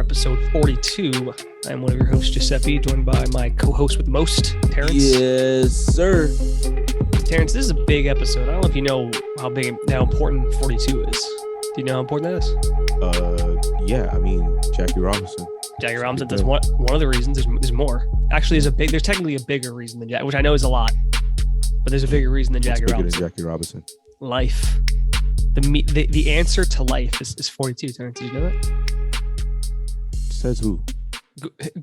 episode 42. I'm one of your hosts, Giuseppe, joined by my co-host with most, Terrance. Yes, sir. Terrance, this is a big episode. I don't know if you know how important 42 is. Do you know how important that is? Yeah, I mean, Jackie Robinson. Jackie Robinson, that's one of the reasons. There's more. Actually, there's technically a bigger reason than Jackie, which I know is a lot, but there's a bigger reason than Jackie Robinson. Than Jackie Robinson. Life. The answer to life is 42, Terrance. Did you know that? Says who?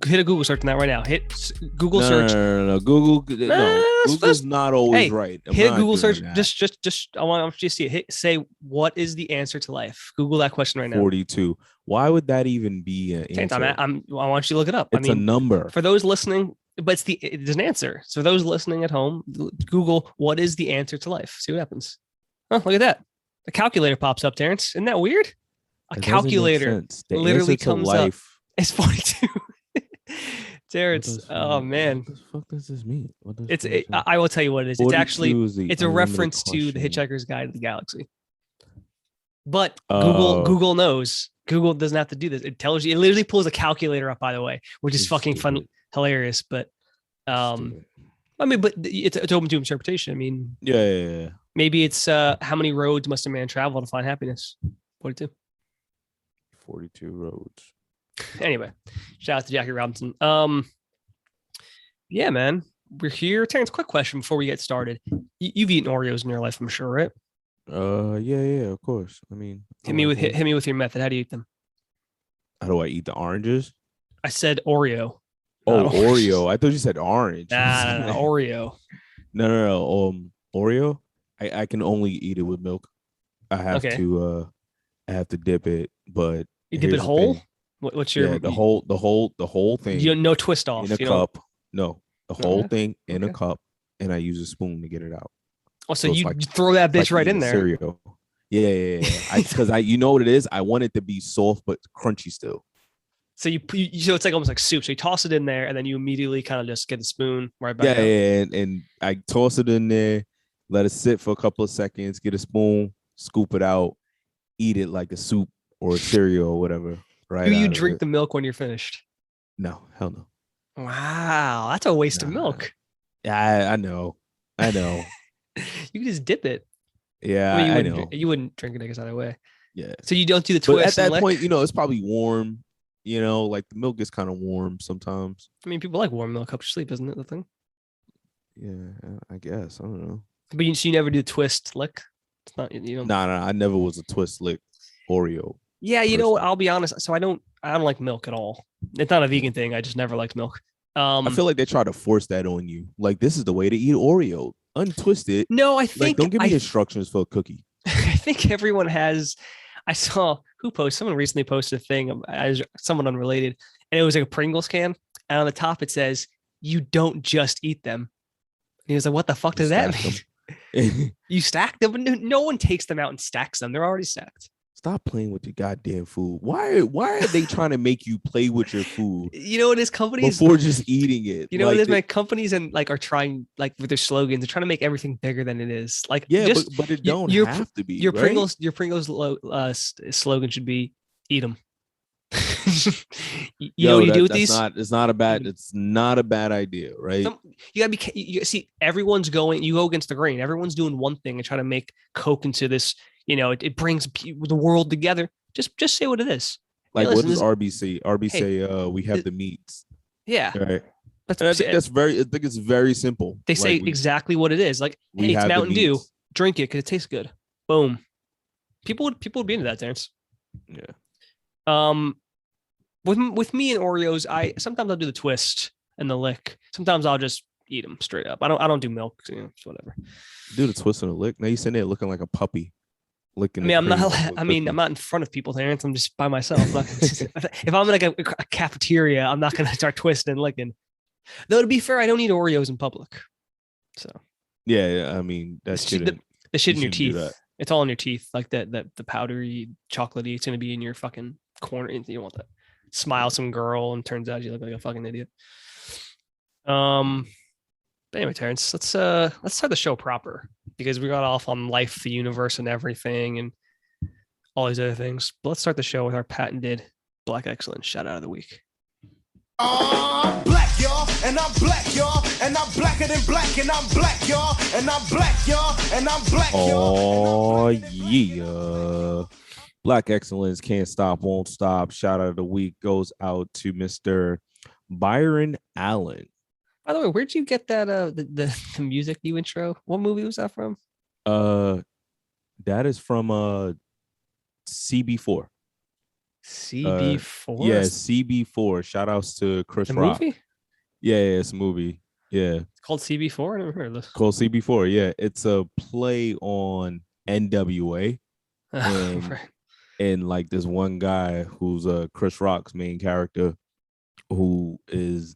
Hit a Google search on that right now. Hit Google search. No. Google's not always right. Hit a Google search. Just I want you to see it. Say what is the answer to life? Google that question right now. 42. Why would that even be an answer? I want you to look it up. It's a number. For those listening, but there's an answer. So those listening at home, Google what is the answer to life. See what happens. Oh, look at that. A calculator pops up, Terrance. Isn't that weird? A calculator literally comes up. It's 42. Terrance, oh man. What the fuck does this mean? I will tell you what it is. It's actually it's a reference to the Hitchhiker's Guide to the Galaxy. But Google knows. Google doesn't have to do this. It tells you. It literally pulls a calculator up, by the way, which is fucking fun, hilarious. But I mean, but it's open to interpretation. I mean, yeah. Maybe it's how many roads must a man travel to find happiness? 42. 42 roads. Anyway, shout out to Jackie Robinson. Yeah, man, we're here. Terrance, quick question before we get started. You've eaten Oreos in your life, I'm sure, right? Yeah, of course. I mean, hit me with your method. How do you eat them? How do I eat the oranges? I said Oreo. Oh, Oreo. I thought you said orange. Nah, Oreo. No. Oreo. I can only eat it with milk. I have to dip it, but you dip it whole. What's your the whole thing? You no twist off in a cup. No, the whole thing in a cup, and I use a spoon to get it out. Oh, so you throw that bitch right in there. Cereal. Yeah. Because you know what it is. I want it to be soft but crunchy still. So so it's like almost like soup. So you toss it in there, and then you immediately kind of just get the spoon right back. Yeah, and I toss it in there, let it sit for a couple of seconds, get a spoon, scoop it out, eat it like a soup or a cereal or whatever. Right? Do you drink the milk when you're finished? No, hell no. Wow, that's a waste of milk. Yeah, I know. You can just dip it. Yeah, I know. You wouldn't drink it, I guess, either way. Yeah. So you don't do the twist. But at that point, it's probably warm. Like the milk is kind of warm sometimes. I mean, people like warm milk up to sleep, isn't it the thing? Yeah, I guess. I don't know. But you never do the twist lick? It's not, No, I never was a twist lick Oreo. Yeah, you know what? I'll be honest. So I don't like milk at all. It's not a vegan thing. I just never liked milk. I feel like they try to force that on you. Like, this is the way to eat Oreo. Untwist it. No, I think. Don't give me instructions for a cookie. I think everyone has. I saw someone recently posted a thing as someone unrelated, and it was like a Pringles can, and on the top it says, "You don't just eat them." And he was like, "What the fuck does that mean?" You stack them, but no one takes them out and stacks them. They're already stacked. Stop playing with your goddamn food. Why are they trying to make you play with your food? You know what is companies before just eating it. You know what it is, man? Companies and are trying with their slogans, they're trying to make everything bigger than it is. But it don't have to be. Your right? Pringles slogan should be "Eat them." you know what you do with these? It's not a bad idea, right? You gotta be. You see, everyone's going. You go against the grain. Everyone's doing one thing and trying to make Coke into this. It brings the world together. Just say what it is. Like, what does RB say? RB say, we have the meats. Yeah. Right. I think it's very simple. They say exactly what it is. Like, hey, it's Mountain Dew. Drink it because it tastes good. Boom. People would be into that, Terrance. Yeah. With me and Oreos, sometimes I'll do the twist and the lick. Sometimes I'll just eat them straight up. I don't do milk. Whatever. Do the twist and the lick. Now you're sitting there looking like a puppy. I'm not in front of people, Terrance. I'm just by myself. If I'm in like a cafeteria, I'm not gonna start twisting and licking. Though, to be fair, I don't eat Oreos in public. So yeah, I mean that's the shit in your teeth. It's all in your teeth, like the powdery, chocolatey. It's gonna be in your fucking corner. You don't want that. Smile some girl, and turns out you look like a fucking idiot. But anyway, Terrance, let's start the show proper because we got off on life, the universe, and everything, and all these other things. But let's start the show with our patented Black excellence. Shout out of the week. I'm black, y'all, and I'm black, y'all, and I'm blacker than black, and I'm black, y'all, and I'm black, y'all, and I'm black, y'all. Oh, yeah. Black excellence, can't stop, won't stop. Shout out of the week goes out to Mr. Byron Allen. By the way, where'd you get that the music you intro? What movie was that from? That is from CB4. CB4? Yeah, CB4. Shout outs to Chris the Rock. Movie? Yeah, it's a movie. Yeah. It's called CB4? I never heard of this. Called CB4, yeah. It's a play on NWA. And, right. and like this one guy who's Chris Rock's main character, who is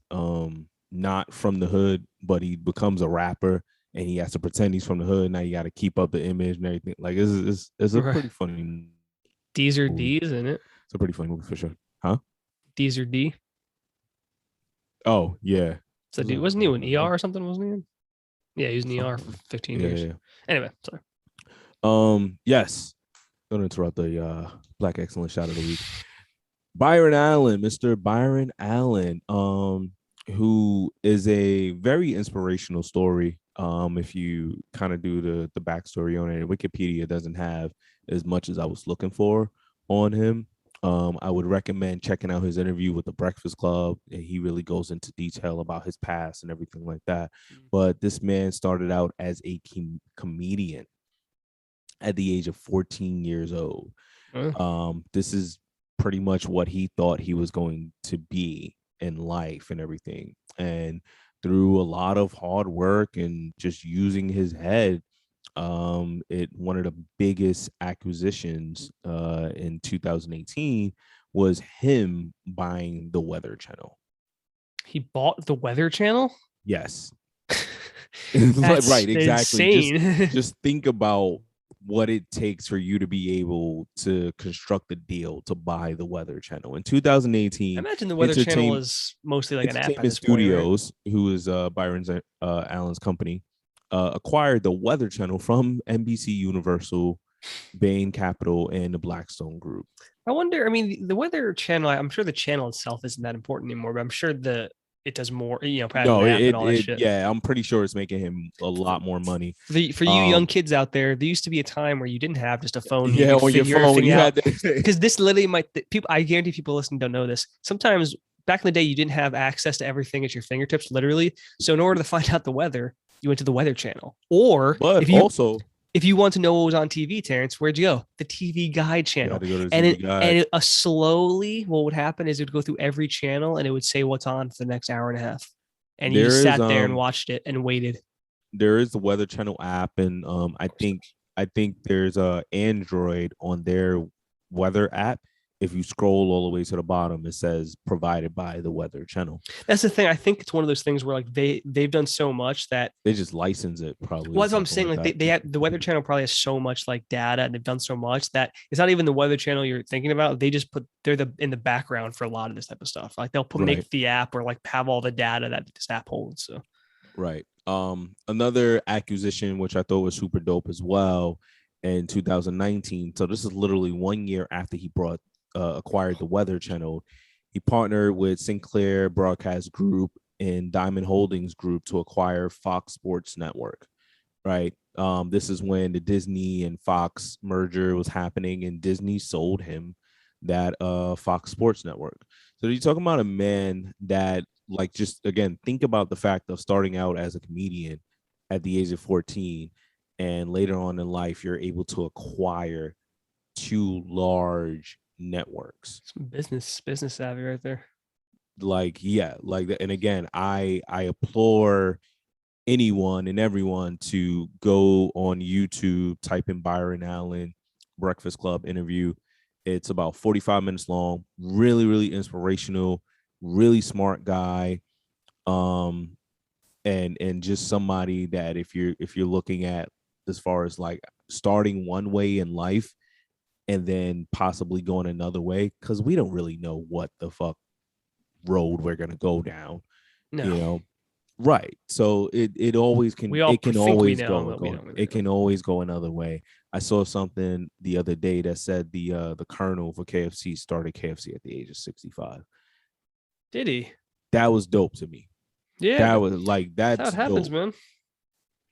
not from the hood, but he becomes a rapper and he has to pretend he's from the hood. Now you got to keep up the image and everything. Like it's a pretty funny. D's or D's, isn't it? It's a pretty funny movie for sure. Huh? D's or D? Oh, yeah. So dude, wasn't he an ER or something, wasn't he? Yeah, he was an ER for 15 years. Yeah. Anyway, sorry. Yes. Don't interrupt the Black Excellence shout of the week. Byron Allen, Mr. Byron Allen, who is a very inspirational story. If you kind of do the backstory on it, Wikipedia doesn't have as much as I was looking for on him. I would recommend checking out his interview with the Breakfast Club. And he really goes into detail about his past and everything like that. But this man started out as a comedian at the age of 14 years old. This is pretty much what he thought he was going to be in life and everything. And through a lot of hard work and just using his head, one of the biggest acquisitions in 2018 was him buying the Weather Channel. He bought the Weather Channel? Yes. That's right, exactly. Insane. Just think about what it takes for you to be able to construct a deal to buy the Weather Channel in 2018. I imagine the Weather Channel is mostly like an app. Entertainment Studios, right? Who is Byron Allen's company, acquired the Weather Channel from NBC Universal, Bain Capital, and the Blackstone Group. I wonder, I mean, the Weather Channel, I'm sure the channel itself isn't that important anymore, but I'm sure it does more, and all that shit. Yeah, I'm pretty sure it's making him a lot more money. For you young kids out there used to be a time where you didn't have just a phone. Yeah, on your phone, you had because this literally people. I guarantee people listening don't know this. Sometimes back in the day, you didn't have access to everything at your fingertips, literally. So in order to find out the weather, you went to the Weather Channel. Or if you want to know what was on TV, Terrance, where'd you go? The TV Guide channel. And slowly, what would happen is it would go through every channel and it would say what's on for the next hour and a half. And you just sat there and watched it and waited. There is the Weather Channel app, and I think there's a Android on their weather app. If you scroll all the way to the bottom, it says provided by the Weather Channel. That's the thing. I think it's one of those things where like they've done so much that they just license it probably. Well, that's what I'm saying. Like they have, the Weather Channel probably has so much like data, and they've done so much that it's not even the Weather Channel you're thinking about. They just they're in the background for a lot of this type of stuff. Like they'll make the app or like have all the data that this app holds. So right. Another acquisition which I thought was super dope as well in 2019. So this is literally 1 year after he acquired the Weather Channel. He partnered with Sinclair Broadcast Group and Diamond Holdings Group to acquire Fox Sports Network. Right. This is when the Disney and Fox merger was happening, and Disney sold him that Fox Sports Network. So you're talking about a man that, like, just again, think about the fact of starting out as a comedian at the age of 14, and later on in life, you're able to acquire two large networks. Some business savvy right there. Like, yeah, like that. And again, I implore anyone and everyone to go on YouTube, type in Byron Allen Breakfast Club interview. It's about 45 minutes long, really, really inspirational, really smart guy. And just somebody that if you're looking at as far as like starting one way in life and then possibly going another way, because we don't really know what the fuck road we're gonna go down. No. You know, right? So it always can. It can always go another way. I saw something the other day that said the colonel for KFC started KFC at the age of 65. Did he? That was dope to me. Yeah. That was like, that's how it happens, dope. man.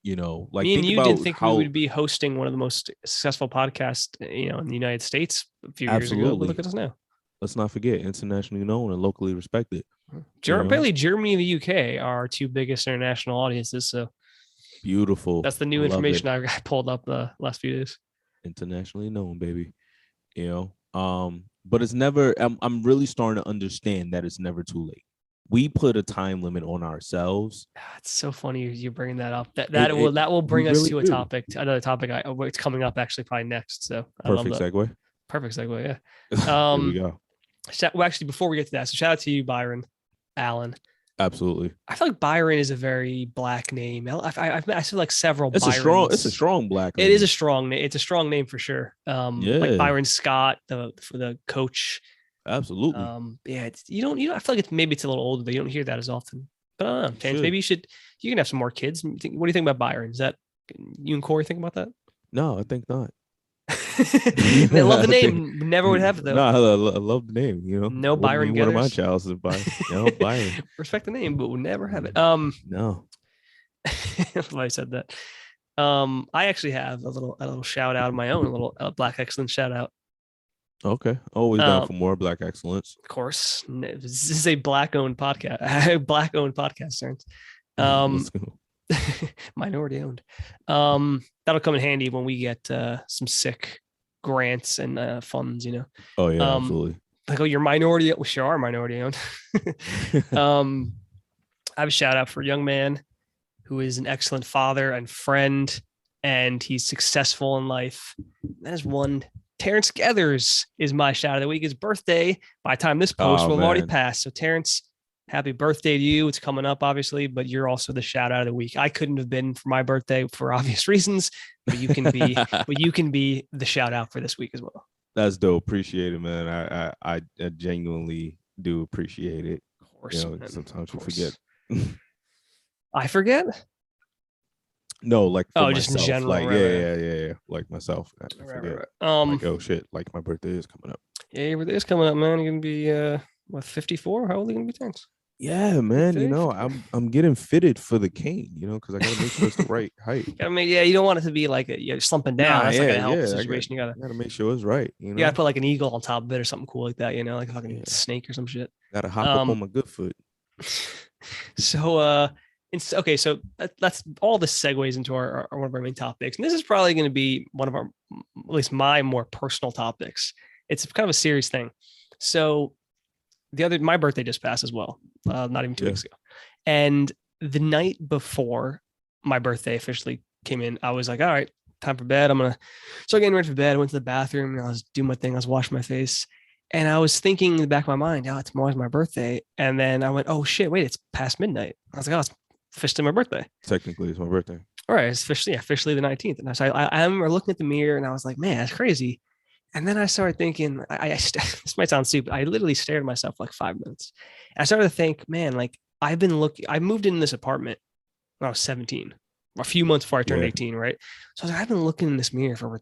You know, like, me and think you about didn't think how we would be hosting one of the most successful podcasts, in the United States a few years ago. But look at us now. Let's not forget, internationally known and locally respected. Apparently, Germany and the UK are our two biggest international audiences. So beautiful. That's the new information I pulled up the last few days. Internationally known, baby. But it's never. I'm really starting to understand that it's never too late. We put a time limit on ourselves. It's so funny you bringing that up. That will bring us to another topic. It's coming up actually probably next. So perfect segue. Perfect segue. Yeah. Here we go. Well, actually, before we get to that, so shout out to you, Byron Allen. Absolutely. I feel like Byron is a very black name. I feel like several. It's Byrons. It's a strong black name. It is a strong name. It's a strong name for sure. Like Byron Scott, for the coach. Absolutely. Yeah. You don't. I feel like it's a little older, but you don't hear that as often. But I don't know, Terrance, maybe you can have some more kids. What do you think about Byron? Is that you and Corey think about that? No, I think not. I love the name. Never would have it though. No, I love the name. No Byron. One of my childs is Byron. Byron. Respect the name, but would never have it. No. I said that. I actually have a little shout out of my own, a little Black Excellence shout out. Okay, always down for more Black excellence. Of course, this is a Black-owned podcast. Black-owned podcast, Terrance. Minority owned. That'll come in handy when we get some sick grants and funds. Oh yeah, absolutely. Like, you're minority. We sure are minority owned. I have a shout out for a young man who is an excellent father and friend, and he's successful in life. That is one. Terrance Gathers is my shout of the week. His birthday, by the time this post will have already passed. So Terrance, happy birthday to you. It's coming up, obviously, but you're also the shout out of the week. I couldn't have been for my birthday for obvious reasons, but you can be the shout out for this week as well. That's dope. Appreciate it, man. I genuinely do appreciate it. Of course. Sometimes you forget. I forget? No, like for just myself. in general. Like, right. Yeah. Like myself. I forget. Right. Like, oh shit, like my birthday is coming up. Yeah, your birthday is coming up, man. You're gonna be 54? How old are you gonna be, Terrance? Yeah, man. I'm getting fitted for the cane, because I gotta make sure it's the right height. You don't want it to be like you're slumping down. That's not gonna help the situation. You gotta make sure it's right. You gotta put like an eagle on top of it or something cool like that, like a fucking snake or some shit. Gotta hop up on my good foot. So okay, so that's all this segues into our one of our main topics, and this is probably going to be one of our, at least my more personal topics. It's kind of a serious thing. So my birthday just passed as well, not even 2 weeks ago, and the night before my birthday officially came in, I was like, all right, time for bed. I'm gonna start getting ready for bed. I went to the bathroom and I was doing my thing. I was washing my face, and I was thinking in the back of my mind, tomorrow's my birthday, and then I went, oh shit, wait, it's past midnight. I was like, it's officially my birthday. Technically, it's my birthday. All right, it's officially the 19th. And I remember looking at the mirror and I was like, man, that's crazy. And then I started thinking, this might sound stupid. I literally stared at myself for like 5 minutes. And I started to think, man, like I moved in this apartment when I was 17, a few months before I turned 18, right? So I was like, I've been looking in this mirror for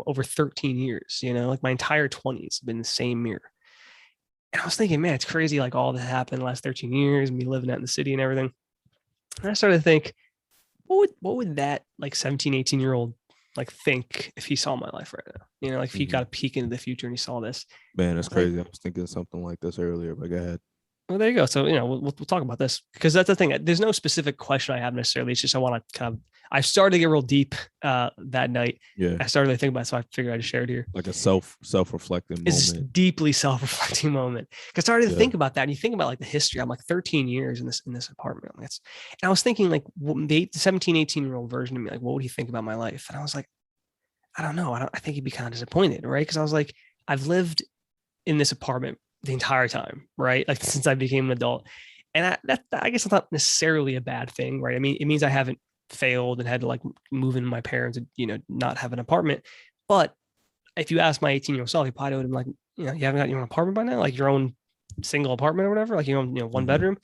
over 13 years, like my entire 20s have been the same mirror. And I was thinking, man, it's crazy. Like all that happened the last 13 years, me living out in the city and everything. And I started to think, what would that like 17, 18-year-old like think if he saw my life right now? Like if he got a peek into the future and he saw this. Man, that's crazy. I was thinking something like this earlier, but go ahead. Well, there you go. So, we'll talk about this because that's the thing. There's no specific question I have necessarily. It's just I want to I started to get real deep that night. Yeah. I started to think about it, so I figured I'd just share it here. Like a self-reflecting moment. It's a deeply self-reflecting moment. Because I started to think about that. And you think about like the history. I'm like 13 years in this apartment. And I was thinking like the 17, 18-year-old version of me, like, what would he think about my life? And I was like, I don't know. I think he'd be kind of disappointed, right? Because I was like, I've lived in this apartment the entire time, right? Like since I became an adult. And I guess it's not necessarily a bad thing, right? I mean, it means I haven't failed and had to like move in with my parents and, not have an apartment. But if you ask my 18-year-old self, he probably would have been like, you haven't got your own apartment by now, like your own single apartment or whatever, like your own, one bedroom.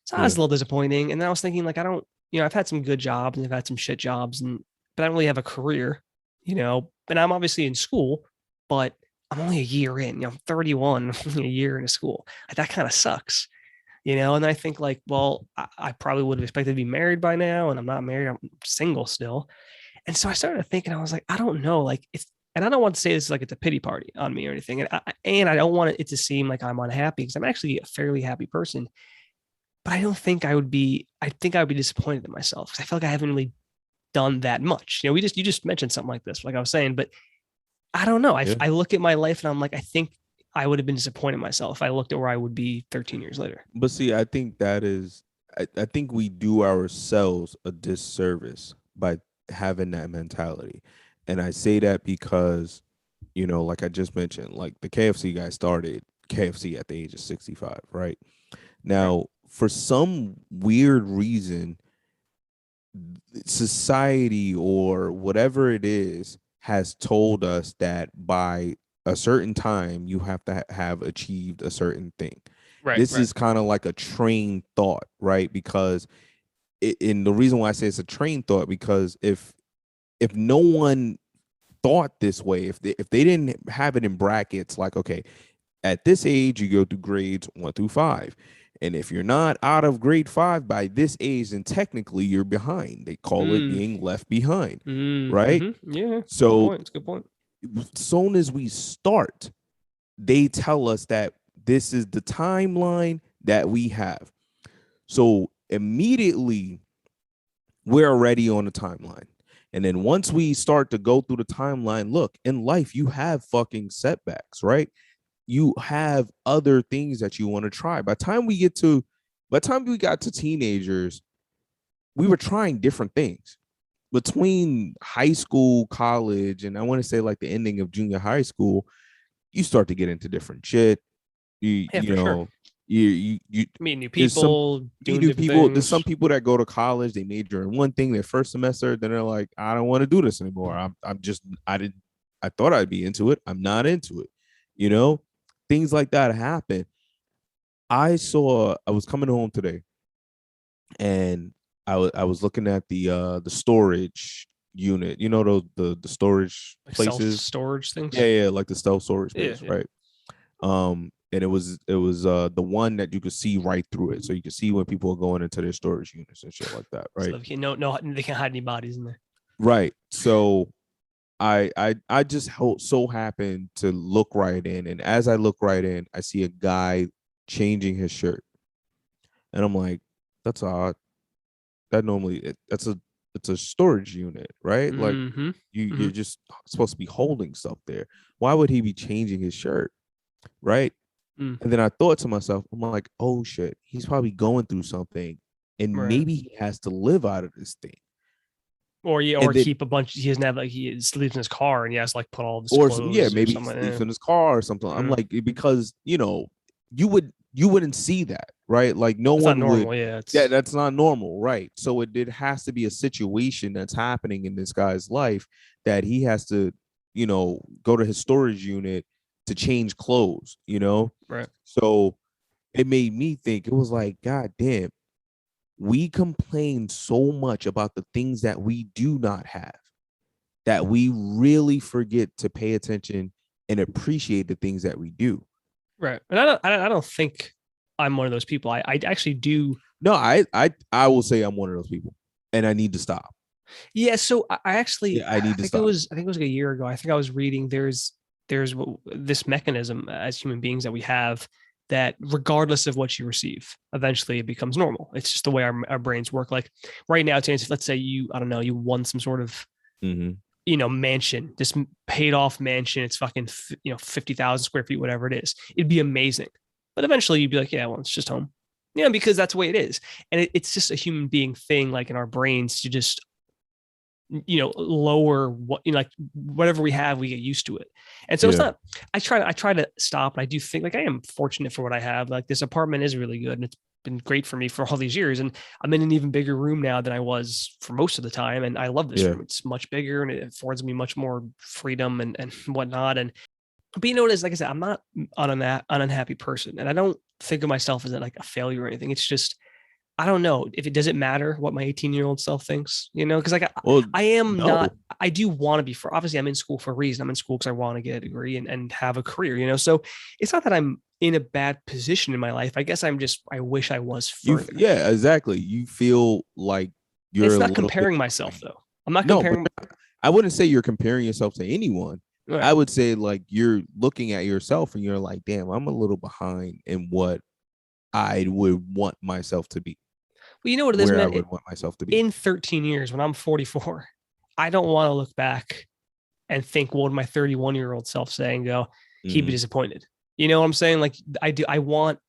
So I was a little disappointing. And then I was thinking like, I don't, I've had some good jobs and I've had some shit jobs, but I don't really have a career, and I'm obviously in school, but I'm only a year in, I'm 31, a year into school. That kind of sucks, and I think like, well, I probably would have expected to be married by now, and I'm not married. I'm single still. And so I started thinking, I was like, I don't know, like and I don't want to say this like it's a pity party on me or anything. And I don't want it to seem like I'm unhappy, because I'm actually a fairly happy person. But I don't think I would be, I think I would be disappointed in myself, because I feel like I haven't really done that much. You just mentioned something like this, like I was saying, but I don't know. I look at my life and I'm like, I think I would have been disappointed in myself if I looked at where I would be 13 years later. But see, I think I think we do ourselves a disservice by having that mentality. And I say that because, like I just mentioned, like the KFC guy started KFC at the age of 65, right? Now, for some weird reason, society or whatever it is has told us that by a certain time you have to have achieved a certain thing. This is kind of like a trained thought, right? Because and the reason why I say it's a trained thought, because if no one thought this way, if they didn't have it in brackets, like, okay, at this age you go through grades 1 through 5, and if you're not out of grade 5 by this age, then technically you're behind. They call it being left behind, right? Yeah. So it's a good point. As soon as we start, they tell us that this is the timeline that we have. So immediately we're already on the timeline. And then once we start to go through the timeline, look, in life, you have fucking setbacks, right? You have other things that you want to try. By the time we got to teenagers, we were trying different things. Between high school, college, and I want to say like the ending of junior high school, you start to get into different shit. You sure. you meet new people, doing new people. Things. There's some people that go to college, they major in one thing their first semester, then they're like, I don't want to do this anymore. I thought I'd be into it. I'm not into it. Things like that happen. I was coming home today, and I was looking at the storage unit, the storage like places, storage things. Yeah, like the self storage place, right? And it was the one that you could see right through it, so you could see when people are going into their storage units and shit like that, right? So they can't hide any bodies in there, right? So I just so happened to look right in, and as I look right in, I see a guy changing his shirt, and I'm like, that's odd. That normally it's a storage unit, right? Like you're just supposed to be holding stuff there. Why would he be changing his shirt, right? And then I thought to myself, I'm like, oh shit, he's probably going through something, and maybe he has to live out of this thing, or keep a bunch. He doesn't have, like, he sleeps in his car and he has to like put all this clothes, maybe he sleeps in his car or something. I'm like, because you wouldn't see that, right? Like that's one not normal, would. That's not normal, right? So it has to be a situation that's happening in this guy's life that he has to, go to his storage unit to change clothes, right? So it made me think, it was like, God damn, we complain so much about the things that we do not have, that we really forget to pay attention and appreciate the things that we do. Right. And I don't think I'm one of those people. I actually do. No, I will say I'm one of those people, and I need to stop. Yeah. So I need to stop. I think it was like a year ago. I think I was reading there's this mechanism as human beings that we have, that regardless of what you receive, eventually it becomes normal. It's just the way our brains work. Like right now, let's say you won some sort of, mansion, this paid off mansion. It's fucking, 50,000 square feet, whatever it is. It'd be amazing. But eventually you'd be like, yeah, well, it's just home. Because that's the way it is. And it's just a human being thing, like in our brains, to just, lower what, like whatever we have, we get used to it. And so it's not, I try to stop. And I do think, like, I am fortunate for what I have. Like, this apartment is really good, and it's been great for me for all these years. And I'm in an even bigger room now than I was for most of the time. And I love this room. It's much bigger, and it affords me much more freedom and whatnot. But it is, like I said, I'm not an unhappy person, and I don't think of myself as like a failure or anything. It's just, I don't know if it doesn't matter what my 18-year-old self thinks, because like I am not, I do want to be for, obviously I'm in school for a reason. I'm in school because I want to get a degree and have a career, you know? So it's not that I'm in a bad position in my life. I guess I wish I was further. Yeah, exactly. You feel like you're it's a not little comparing bit myself though. I'm not no, comparing. but I wouldn't say you're comparing yourself to anyone. Right. I would say like you're looking at yourself and you're like, damn, I'm a little behind in what I would want myself to be. Well, you know what it is, Where man? I would want myself to be. In 13 years, when I'm 44, I don't want to look back and think, what would my 31-year-old self say and go, he'd be disappointed. You know what I'm saying? Like I want,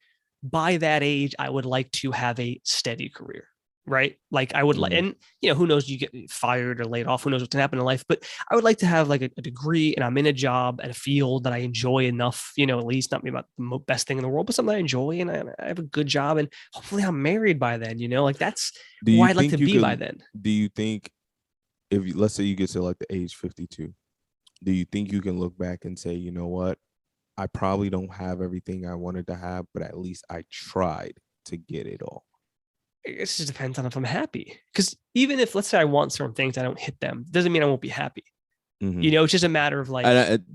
by that age, I would like to have a steady career, right? Like I would like, and you know, who knows, you get fired or laid off, who knows what can happen in life, but I would like to have like a degree and I'm in a job and a field that I enjoy enough, you know, at least not be about the best thing in the world, but something I enjoy and I have a good job and hopefully I'm married by then, you know, like that's where I'd like to be by then. Do you think if you, let's say you get to like the age 52, do you think you can look back and say, you know what? I probably don't have everything I wanted to have, but at least I tried to get it all. I guess it just depends on if I'm happy. Because even if, let's say I want certain things, I don't hit them, doesn't mean I won't be happy. You know, it's just a matter of like,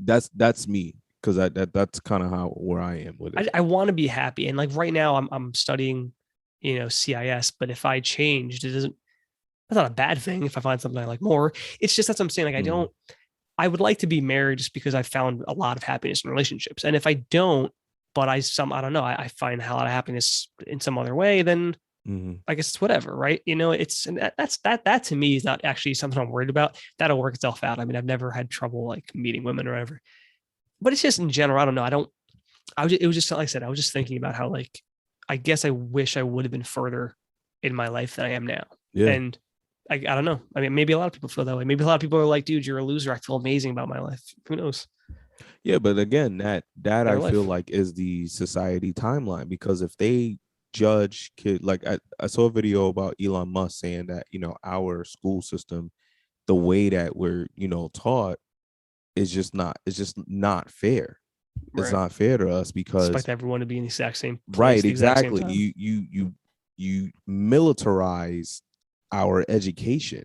that's me. Cause that's kind of where I am with it. I want to be happy. And like right now I'm studying, you know, CIS, but if I changed, that's not a bad thing. If I find something I like more, it's just, that's what I'm saying. Like, I would like to be married just because I found a lot of happiness in relationships. And if I don't, but I don't know, I find a lot of happiness in some other way, then I guess it's whatever, right? You know, and that to me is not actually something I'm worried about. That'll work itself out. I mean, I've never had trouble like meeting women or whatever, but it's just in general, I don't know. It was just, like I said, I was just thinking about how, like, I guess I wish I would have been further in my life than I am now. Yeah. And I don't know. I mean, maybe a lot of people feel that way. Maybe a lot of people are like, dude, you're a loser. I feel amazing about my life. Who knows? Yeah, but again, that I feel like is the society timeline, because if they judge kid, like I saw a video about Elon Musk saying that, you know, our school system, the way that we're, you know, taught is just not fair. Right. It's not fair to us because expect everyone to be in the exact same place, right, exactly. You militarize our education,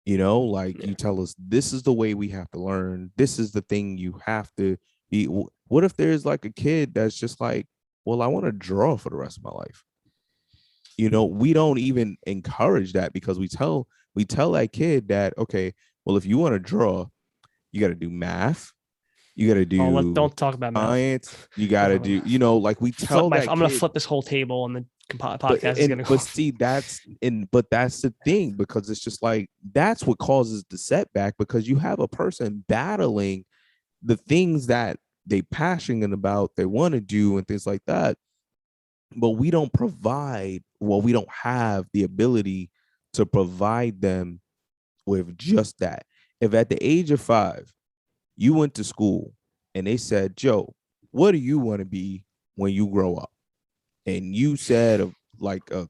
you know, like you tell us this is the way we have to learn, this is the thing you have to be. What if there's like a kid that's just like, well, I want to draw for the rest of my life? You know, we don't even encourage that, because we tell that kid that, okay, well, if you want to draw, you got to do math, you got to do don't talk about science, you got to do, you know, like we tell that I'm gonna flip this whole table and the podcast is gonna go. But see, that's the thing, because it's just like that's what causes the setback, because you have a person battling the things that they passionate about, they want to do and things like that, but we don't have the ability to provide them with just that. If at the age of 5 you went to school and they said, Joe, what do you want to be when you grow up? And you said like a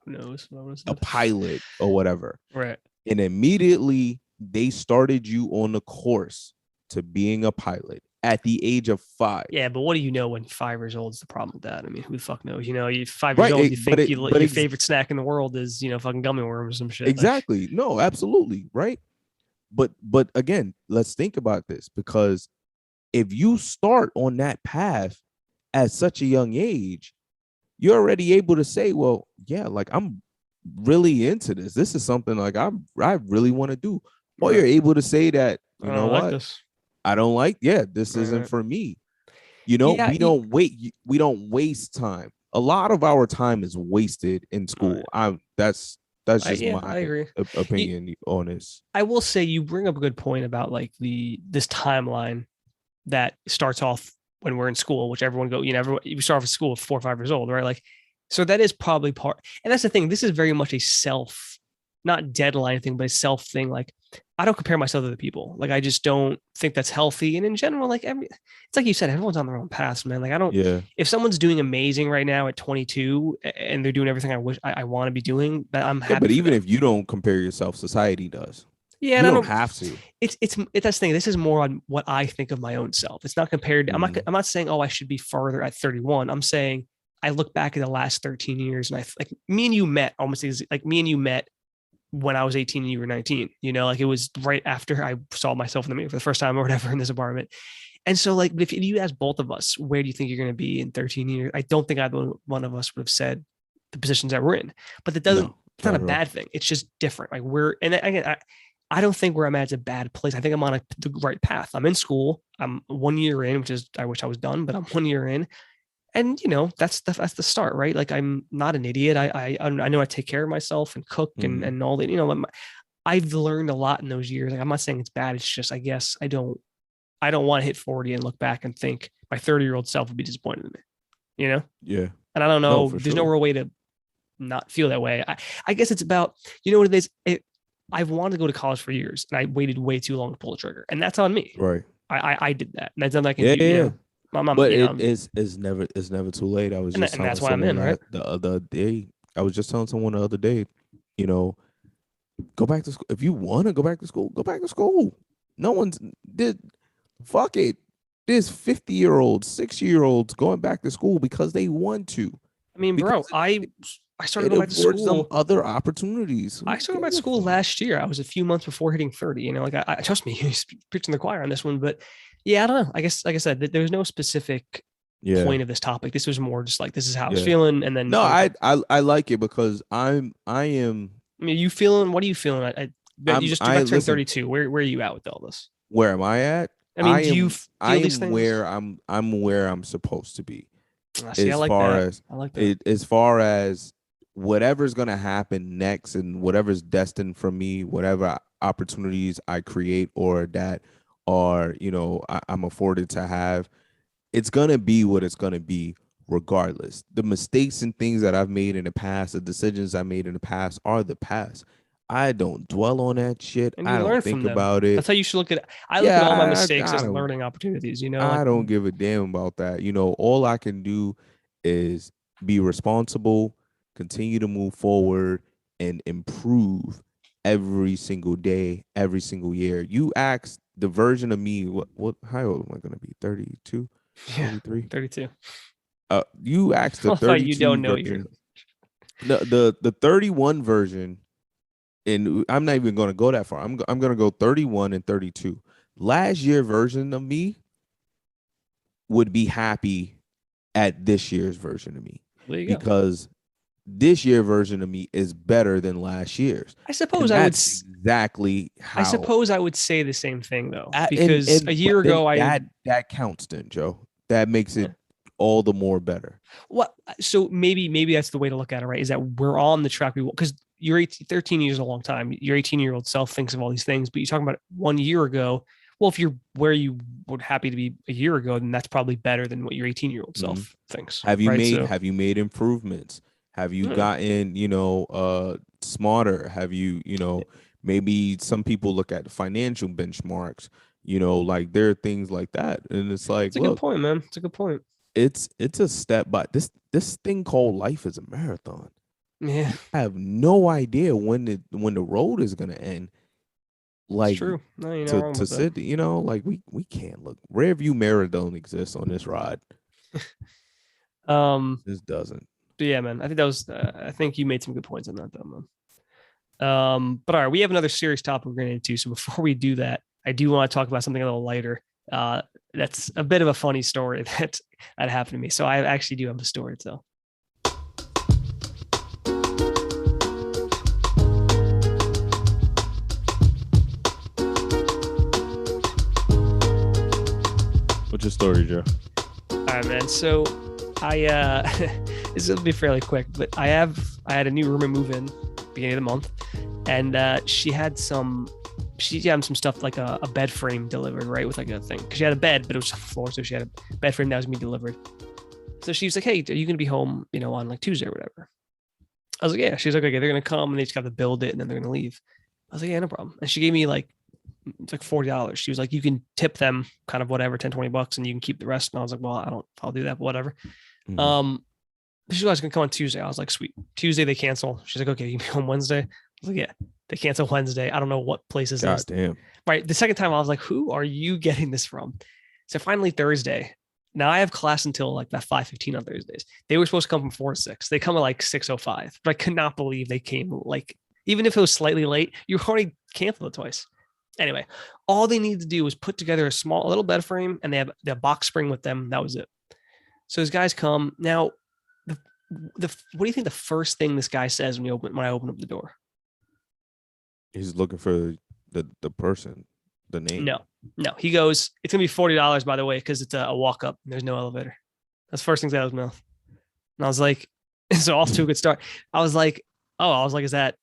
pilot or whatever. Right. And immediately they started you on the course to being a pilot at the age of 5. Yeah, but what do you know when 5 years old is the problem with that? I mean, who the fuck knows? You know, you 5 years old, you think your favorite snack in the world is, you know, fucking gummy worms or some shit. Exactly. Like, no, absolutely. Right. But again, let's think about this, because if you start on that path at such a young age, you're already able to say, well, yeah, like I'm really into this. This is something like I really want to do. Or you're able to say that, you know what? This. I don't like, this isn't for me. You know, we don't waste time. A lot of our time is wasted in school. That's just my opinion on this. I will say you bring up a good point about like this timeline that starts off when we're in school, which everyone you start off at school at 4 or 5 years old, right? Like, so that is probably part, and that's the thing. This is very much a self, not deadline thing, but a self thing. Like, I don't compare myself to other people. Like, I just don't think that's healthy. And in general, like it's like you said, everyone's on their own path, man. Like, I don't, if someone's doing amazing right now at 22 and they're doing everything I wish I want to be doing, but I'm happy. But even if you don't compare yourself, society does. Yeah, you don't have to. It's that's the thing. This is more on what I think of my own self. It's not compared. I'm not saying, oh, I should be farther at 31. I'm saying I look back at the last 13 years and like me and you met when I was 18 and you were 19, you know, like it was right after I saw myself in the mirror for the first time or whatever in this apartment. And so like, if you ask both of us, where do you think you're going to be in 13 years? I don't think either one of us would have said the positions that we're in, but that doesn't, it's not a bad thing. It's just different. Like and again, I don't think where I'm at is a bad place. I think I'm on the right path. I'm in school. I'm 1 year in, which is, I wish I was done, but I'm 1 year in. And you know, that's the start, right? Like I'm not an idiot. I know I take care of myself and cook and all that, you know, I've learned a lot in those years. Like I'm not saying it's bad. It's just, I guess I don't want to hit 40 and look back and think my 30-year-old self would be disappointed in me, you know? Yeah. And I don't know, there's no real way to not feel that way. I guess it's about, you know what it is? I've wanted to go to college for years and I waited way too long to pull the trigger, and that's on me. Right. I did that. And that's nothing I can do. Yeah. You know? But it's never too late. I was just and that's why I'm in, right? The other day. I was just telling someone the other day, you know, go back to school. If you want to go back to school, go back to school. No one's did. Fuck it. There's 50-year-olds, 60-year-olds going back to school because they want to. I mean, bro, I started going back to school. Some other opportunities. I started back to school last year. I was a few months before hitting 30. You know, like I trust me, he's preaching the choir on this one. But yeah, I don't know. I guess, like I said, there's no specific point of this topic. This was more just like, this is how I was feeling. And then I like it because I am. I mean, you feeling? What are you feeling? You just turned 32. Where are you at with all this? Where am I at? I mean, do you feel these things? I'm where I'm supposed to be. See, I like that. As far as whatever's going to happen next and whatever's destined for me, whatever opportunities I create or that are, you know, I'm afforded to have, it's going to be what it's going to be regardless. The mistakes and things that I've made in the past, the decisions I made in the past are the past. I don't dwell on that shit. I don't think about it. That's how you should look at it. I look at all my mistakes as learning opportunities, you know? I don't give a damn about that. You know, all I can do is be responsible, continue to move forward, and improve every single day, every single year. You ask the version of me, how old am I going to be? 32? 33? 32. You asked the 32 you don't know version. The 31 version. And I'm not even going to go that far. I'm going to go 31 and 32. Last year version of me would be happy at this year's version of me because this year version of me is better than last year's. I suppose exactly how. I suppose I would say the same thing though, because a year ago that counts then, Joe. That makes it all the more better. What? So maybe that's the way to look at it, right? Is that we're on the track because you're 13 years is a long time. Your 18-year-old self thinks of all these things, but you're talking about 1 year ago. Well, if you're where you were happy to be a year ago, then that's probably better than what your 18-year-old self thinks. Have you made improvements? Have you gotten, you know, smarter? Have you, you know, maybe some people look at the financial benchmarks, you know, like there are things like that. And it's like, it's a good point, man. It's a good point. It's a step by this thing called life is a marathon. Yeah, I have no idea when the road is gonna end. Like, it's true. No, you're not wrong to sit, that. you know, like we can't look. Rear view mirror don't exist on this ride. This doesn't. But yeah, man. I think that was. I think you made some good points on that, though, man. But all right, we have another serious topic we're going into. So before we do that, I do want to talk about something a little lighter. That's a bit of a funny story that happened to me. So I actually do have a story to tell. What's your story, Joe? All right, man. So I this will be fairly quick, but I had a new roommate move in beginning of the month, and she had some stuff like a bed frame delivered, right, with like a thing, because she had a bed, but it was on the floor, so she had a bed frame that was going to be delivered. So she was like, "Hey, are you going to be home, you know, on like Tuesday or whatever?" I was like, "Yeah." She's like, "Okay, they're going to come and they just got to build it and then they're going to leave." I was like, "Yeah, no problem." And she gave me like $40. She was like, "You can tip them kind of whatever, $10-20, and you can keep the rest." And I was like, "Well, I'll do that, but whatever." She was gonna come on Tuesday. I was like, "Sweet." Tuesday they cancel. She's like, "Okay, you can be on Wednesday." I was like, "Yeah." They cancel Wednesday. I don't know what places. God damn. Right. The second time I was like, "Who are you getting this from?" So finally Thursday. Now I have class until like that 5:15 on Thursdays. They were supposed to come from 4 to 6. They come at like 6:05. But I could not believe they came like Even if it was slightly late, you already canceled it twice. Anyway, all they needed to do was put together a little bed frame, and they have the box spring with them. That was it. So these guys come. Now, what do you think the first thing this guy says when I open up the door? He's looking for the person, the name. No. He goes, it's gonna be $40, by the way, because it's a walk up. And there's no elevator. That's the first thing out of his mouth. And I was like, so off to a good start. I was like, is that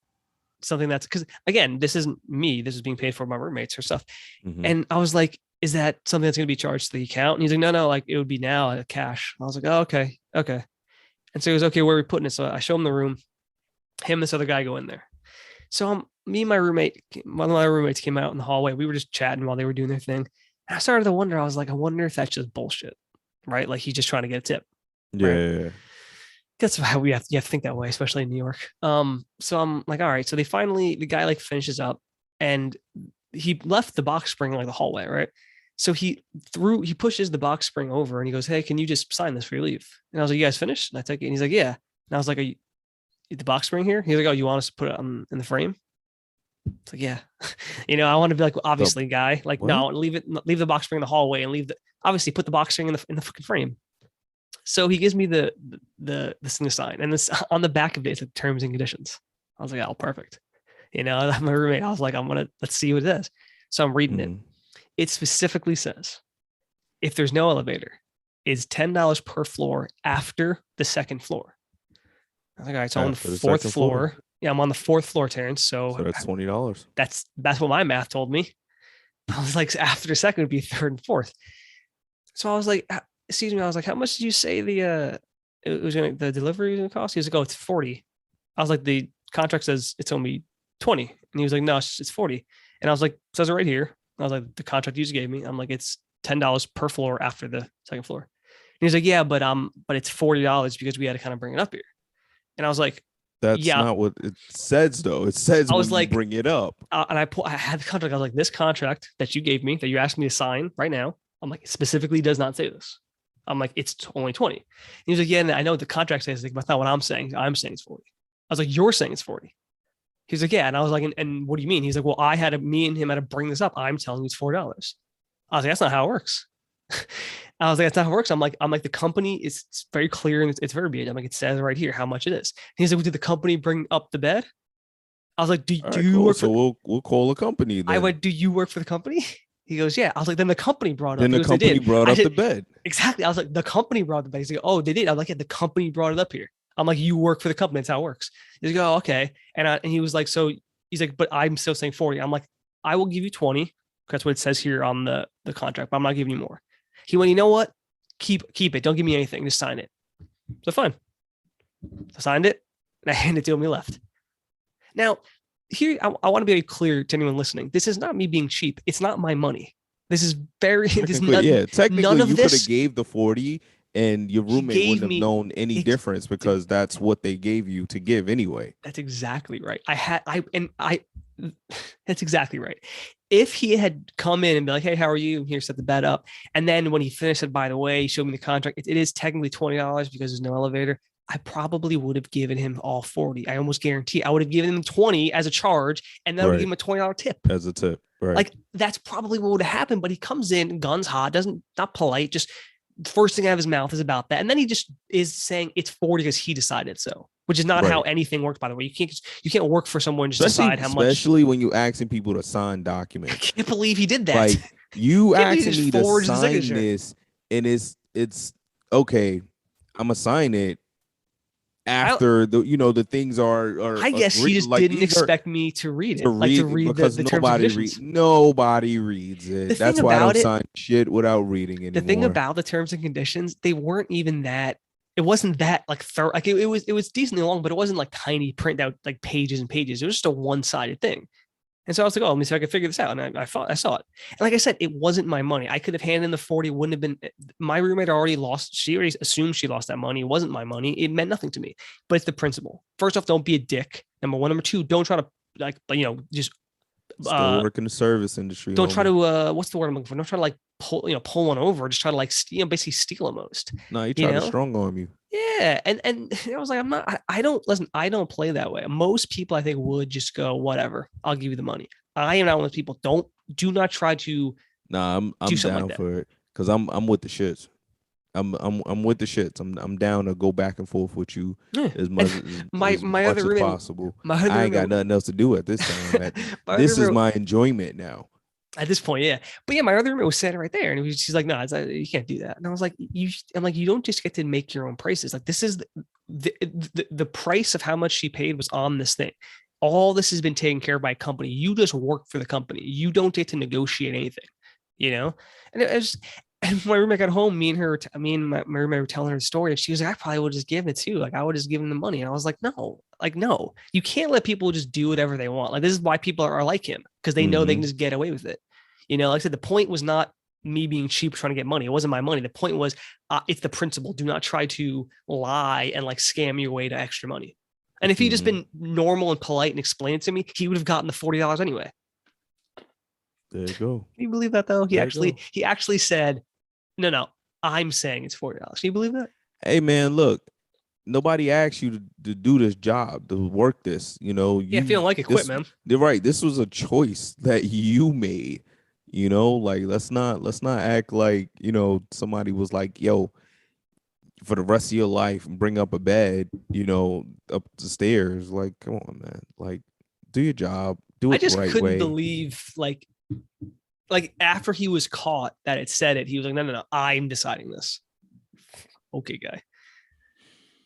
something that's, because again, this isn't me. This is being paid for by my roommates or stuff. Mm-hmm. And I was like, is that something that's going to be charged to the account? And he's like, no, like it would be now cash. I was like, oh, okay. And so he was okay, where are we putting it? So I show him the room. Him and this other guy go in there. So me and my roommate, one of my roommates came out in the hallway. We were just chatting while they were doing their thing. And I started to wonder, I was like, I wonder if that's just bullshit, right? Like he's just trying to get a tip. Yeah. Right? That's how you have to think that way, especially in New York. So I'm like, all right. So the guy like finishes up, and he left the box spring like the hallway, right? So he pushes the box spring over, and he goes, hey, can you just sign this before you leave? And I was like, you guys finished? And I took it, and he's like, yeah. And I was like, the box spring here? He's like, oh, you want us to put it in the frame? It's like, yeah. I want to be like, obviously, guy, like, what? No, leave the box spring in the hallway, and obviously put the box spring in the fucking frame. So he gives me the thing to sign, and this on the back of it is the terms and conditions. I was like, oh, perfect. My roommate, I was like, let's see what it is. So I'm reading it. It specifically says, if there's no elevator, it's $10 per floor after the second floor. I was like, all right, so I'm on the fourth floor. Yeah, I'm on the fourth floor, Terrance. So that's $20. That's what my math told me. I was like, after the second would be third and fourth. So I was like, excuse me, I was like, how much did you say the delivery was gonna cost? He was like, oh, it's 40. I was like, the contract says it's only 20. And he was like, no, it's 40. And I was like, says it right here. I was like, the contract you just gave me. I'm like, it's $10 per floor after the second floor. And he was like, yeah, but it's $40 because we had to kind of bring it up here. And I was like, that's not what it says though. It says I was like, bring it up. And I had the contract. I was like, this contract that you gave me, that you asked me to sign right now, I'm like, it specifically does not say this. I'm like, it's only 20. And he was like, yeah, and I know the contract says, but that's not what I'm saying. I'm saying it's 40. I was like, you're saying it's 40. He's like, yeah. And I was like, and what do you mean? He's like, well, me and him had to bring this up. I'm telling you it's $4. I was like, that's not how it works. I was like, that's not how it works. I'm like, the company is very clear and it's verbiage. I'm like, it says right here how much it is. And he's like, well, did the company bring up the bed? I was like, do you work for? So we'll call a company then. I went, do you work for the company? He goes, yeah. I was like, then the company brought it up. Then the company brought up the bed. Exactly. I was like, the company brought up the bed. He's like, oh, they did. I'm like, yeah, the company brought it up here. I'm like, you work for the company. That's how it works. He's like, oh, okay. And he was like, so he's like, but I'm still saying 40. I'm like, I will give you 20. That's what it says here on the contract, but I'm not giving you more. He went, you know what? Keep it. Don't give me anything. Just sign it. So fine. I signed it and I handed it to him. He left. Now, here, I want to be very clear to anyone listening. This is not me being cheap. It's not my money. This is technically none of you this. Could have gave the 40 and your roommate wouldn't have known any difference because that's what they gave you to give anyway. That's exactly right. That's exactly right. If he had come in and be like, hey, how are you? Here, set the bed up. And then when he finished it, by the way, he showed me the contract. It is technically $20 because there's no elevator. I probably would have given him all 40. I almost guarantee I would have given him 20 as a charge, and then I would give him a $20 tip. As a tip. Right. Like that's probably what would have happened. But he comes in guns hot, not polite, just first thing out of his mouth is about that. And then he just is saying it's 40 because he decided so, which is not how anything works, by the way. You can't work for someone just decide how much. Especially when you asking people to sign documents. I can't believe he did that. Like you asking me to sign this, and it's okay. I'm gonna sign it after the things are. I guess he just didn't expect me to read it. Because nobody reads it. That's why I don't sign shit without reading it. The thing about the terms and conditions, they weren't even that. It wasn't that like thorough. Like it was decently long, but it wasn't like tiny print out like pages and pages. It was just a one-sided thing. And so I was like, oh, let me see if I can figure this out. And I saw it. And like I said, it wasn't my money. I could have handed in the 40. It wouldn't have been. My roommate already lost. She already assumed she lost that money. It wasn't my money. It meant nothing to me. But it's the principle. First off, don't be a dick. Number one. Number two, don't try to just still work in the service industry. Don't try to what's the word I'm looking for? Don't try to like pull one over, just try to like basically steal almost. No, he tried to strong arm you. Yeah, and I was like, I don't play that way. Most people I think would just go, whatever, I'll give you the money. I am not one of those people. Do not try to. Nah, I'm down for it because I'm with the shits. I'm with the shits. I'm down to go back and forth with you as much as possible. I ain't got nothing else to do at this time. This is my enjoyment now. At this point, yeah. But yeah, my other roommate was sitting right there, and she's like, "No, you can't do that." And I was like, I'm like, you don't just get to make your own prices. Like, this is the price of how much she paid was on this thing. All this has been taken care of by a company. You just work for the company. You don't get to negotiate anything, And it was. And when my roommate got home, me and my roommate were telling her the story, and she was like, I probably would just give it too. Like, I would just give them the money. And I was like, no, you can't let people just do whatever they want. Like, this is why people are like him, because they know they can just get away with it. Like I said, the point was not me being cheap trying to get money. It wasn't my money. The point was, it's the principle. Do not try to lie and like scam your way to extra money. And if he'd just been normal and polite and explained it to me, he would have gotten the $40 anyway. There you go. Can you believe that though? He actually said, no, I'm saying it's $40. Can you believe that? Hey man, look, nobody asked you to do this job, to work this, Yeah, if you don't like it, quit, man. They're right. This was a choice that you made, like let's not act like, somebody was like, yo, for the rest of your life, bring up a bed, up the stairs. Like, come on, man. Like, do your job. Do it the right way. I just couldn't believe, like after he was caught that it said it, he was like, no, I'm deciding this. Okay, guy.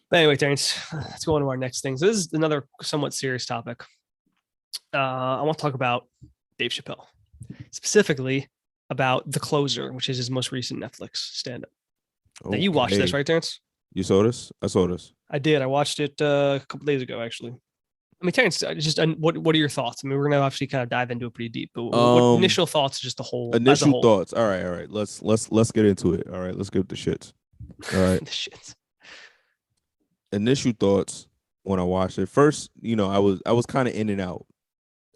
But anyway, Terrance, let's go on to our next thing. So this is another somewhat serious topic. I want to talk about Dave Chapelle, specifically about The Closer, which is his most recent Netflix stand-up. Okay. Now, you watched this, right, Terrance? You saw this? I saw this. I did. I watched it a couple days ago, actually. I mean, Terrance, just what are your thoughts? I mean, we're gonna actually kind of dive into it pretty deep, but what initial thoughts? Just the whole initial thoughts. All right. Let's get into it. All right, let's get the shits. All right, the shits. Initial thoughts when I watched it. First, I was kind of in and out,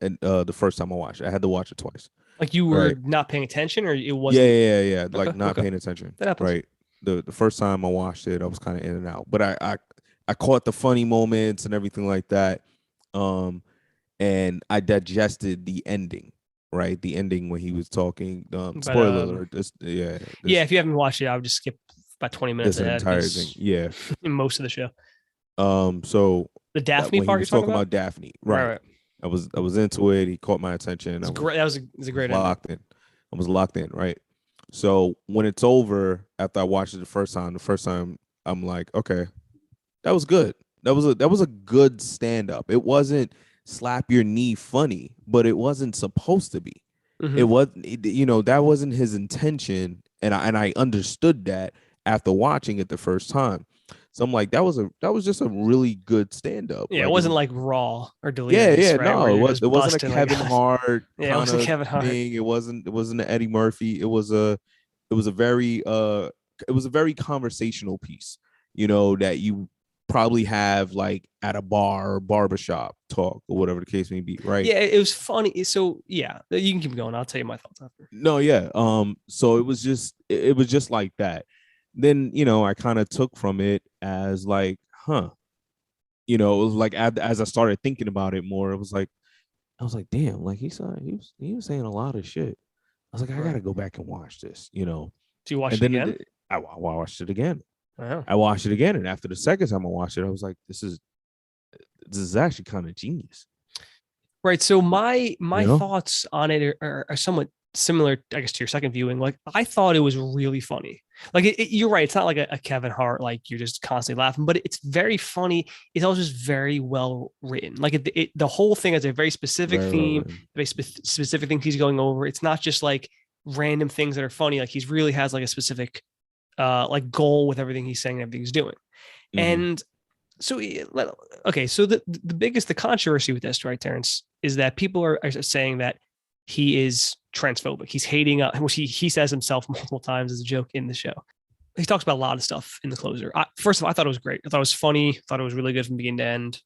and the first time I watched it, I had to watch it twice. Like you were not paying attention, or it wasn't. Yeah. Like not paying attention. That happens. Right. The first time I watched it, I was kind of in and out, but I caught the funny moments and everything like that. And I digested the ending, right? The ending when he was talking. Spoiler alert. If you haven't watched it, I would just skip about 20 minutes ahead. Entire thing. Yeah. In most of the show. So the Daphne part you're talking about Daphne, right? I was into it. He caught my attention. It was a great locked in. I was locked in, right? So when it's over, after I watched it the first time I'm like, okay, that was good. That was a good stand-up. It wasn't slap your knee funny, but it wasn't supposed to be. Mm-hmm. It was, that wasn't his intention, and I understood that after watching it the first time. So I'm like, that was just a really good stand-up. Yeah, like, it wasn't like Raw or Delirious. Yeah, right? No, it wasn't a Kevin Hart. Yeah, it wasn't Kevin Hart thing. It wasn't an Eddie Murphy. It was a very conversational piece, that you probably have like at a bar or barbershop talk or whatever the case may be, right? Yeah, it was funny. So yeah, you can keep going. I'll tell you my thoughts after. No, yeah. So it was just like that. Then, I kind of took from it as like, it was like as I started thinking about it more, I was like, damn, like he was saying a lot of shit. I was like, I gotta go back and watch this, So you watched it again? I watched it again. Wow. I watched it again, and after the second time I watched it, I was like, this is actually kind of genius. Right. So my thoughts on it are somewhat similar, I guess, to your second viewing. Like, I thought it was really funny. Like, you're right. It's not like a Kevin Hart, like you're just constantly laughing, but it's very funny. It's also just very well written. Like the whole thing has a very specific theme, very specific things he's going over. It's not just like random things that are funny. Like, he's really has like a specific like goal with everything he's saying and everything he's doing. Mm-hmm. And so, okay. So the controversy with this, right, Terrance, is that people are saying that he is transphobic. He's hating, which he says himself multiple times as a joke in the show. He talks about a lot of stuff in The Closer. First of all, I thought it was great. I thought it was funny. I thought it was really good from beginning to end.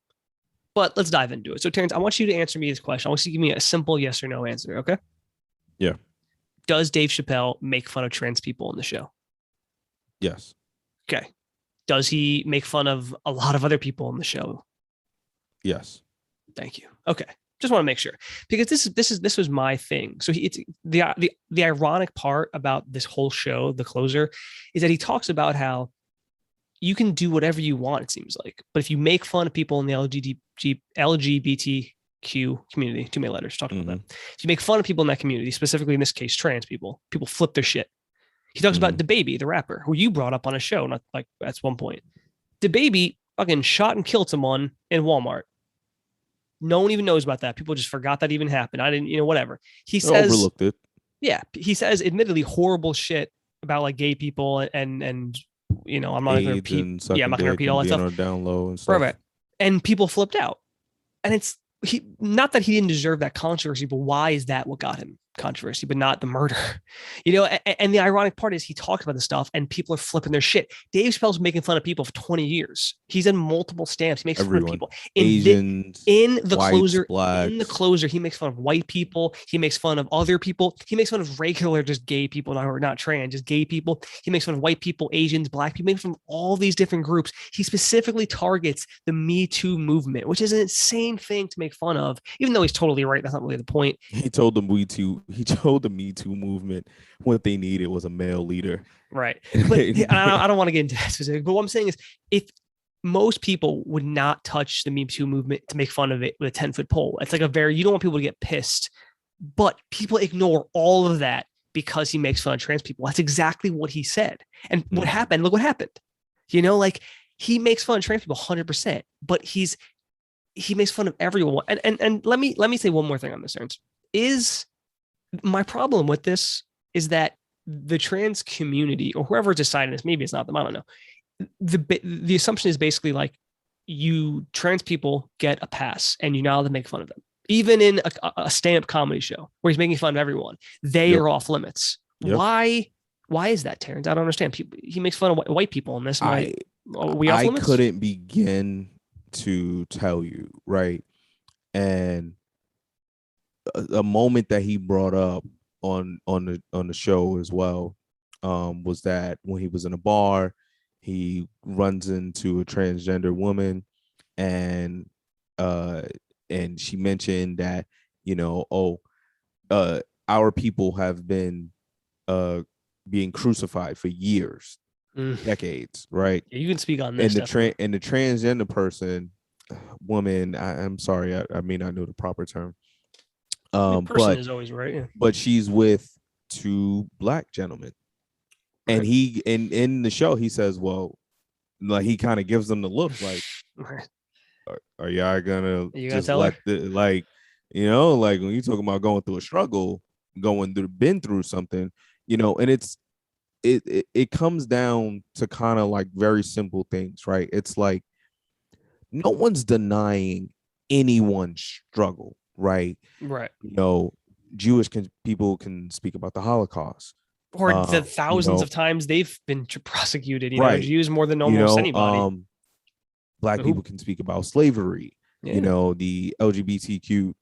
But let's dive into it. So, Terrance, I want you to answer me this question. I want you to give me a simple yes or no answer, okay? Yeah. Does Dave Chappelle make fun of trans people in the show? Yes. Okay. Does he make fun of a lot of other people in the show? Yes. Thank you. Okay. Just want to make sure, because this was my thing. So it's the ironic part about this whole show, the closer, is that he talks about how you can do whatever you want, it seems like, but if you make fun of people in the LGBTQ community, too many letters, talked about that. If you make fun of people in that community, specifically in this case, trans people flip their shit. He talks about DaBaby, the rapper, who you brought up on a show, not like at one point. DaBaby fucking shot and killed someone in Walmart. No one even knows about that. People just forgot that even happened. I didn't, whatever. He says, overlooked it. Yeah. He says, admittedly, horrible shit about like gay people and I'm not going to repeat. Yeah, I'm not going to repeat all that stuff. Down low and stuff. Right. And people flipped out. And it's not that he didn't deserve that controversy, but why is that what got him controversy, but not the murder? And the ironic part is he talks about this stuff and people are flipping their shit. Dave Chappelle's making fun of people for 20 years. He's in multiple stamps. He makes fun of people. Asians, in the whites, closer, blacks. In the closer, he makes fun of white people. He makes fun of other people. He makes fun of regular, just gay people, not trans, just gay people. He makes fun of white people, Asians, black people. He makes fun of all these different groups. He specifically targets the Me Too movement, which is an insane thing to make fun of, even though he's totally right. That's not really the point. He told the Me Too movement what they needed was a male leader. Right. But I don't want to get into that specific, but what I'm saying is, if most people would not touch the Me Too movement to make fun of it with a 10-foot pole, it's like you don't want people to get pissed, but people ignore all of that because he makes fun of trans people. That's exactly what he said. And what happened? Look what happened. Like he makes fun of trans people 100%, but he makes fun of everyone. And let me say one more thing on this, Terrance. Is my problem with this is that the trans community, or whoever decided this, maybe it's not them, I don't know. The assumption is basically like, you trans people get a pass and you're not allowed to make fun of them. Even in a stand-up comedy show where he's making fun of everyone, they are off limits. Yep. Why is that, Terrance? I don't understand. He makes fun of white people in this. I couldn't begin to tell you, right? And a moment that he brought up on the show as well was that when he was in a bar, he runs into a transgender woman, and she mentioned that our people have been being crucified for years, decades, right? Yeah, you can speak on this. And the transgender woman, I'm sorry, I may not know the proper term. Person is always right. Yeah. But she's with two black gentlemen, right. And he in the show he says, well, like he kind of gives them the look like, right. Are y'all gonna just let like when you talking about going through a struggle, been through something, and it comes down to kind of like very simple things, right? It's like no one's denying anyone's struggle. Right. Jewish people can speak about the Holocaust, or the thousands of times they've been prosecuted. Jews more than almost anybody. Black people can speak about slavery. Yeah. The LGBTQ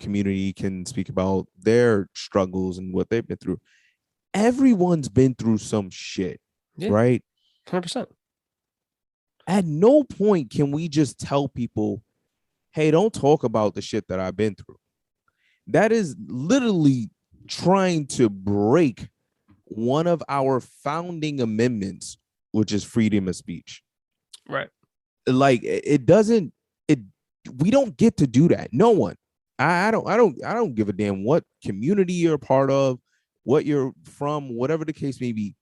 community can speak about their struggles and what they've been through. Everyone's been through some shit, right? 100%. At no point can we just tell people, hey, don't talk about the shit that I've been through. That is literally trying to break one of our founding amendments, which is freedom of speech. Right. Like we don't get to do that. No one. I don't give a damn what community you're a part of, what you're from, whatever the case may be.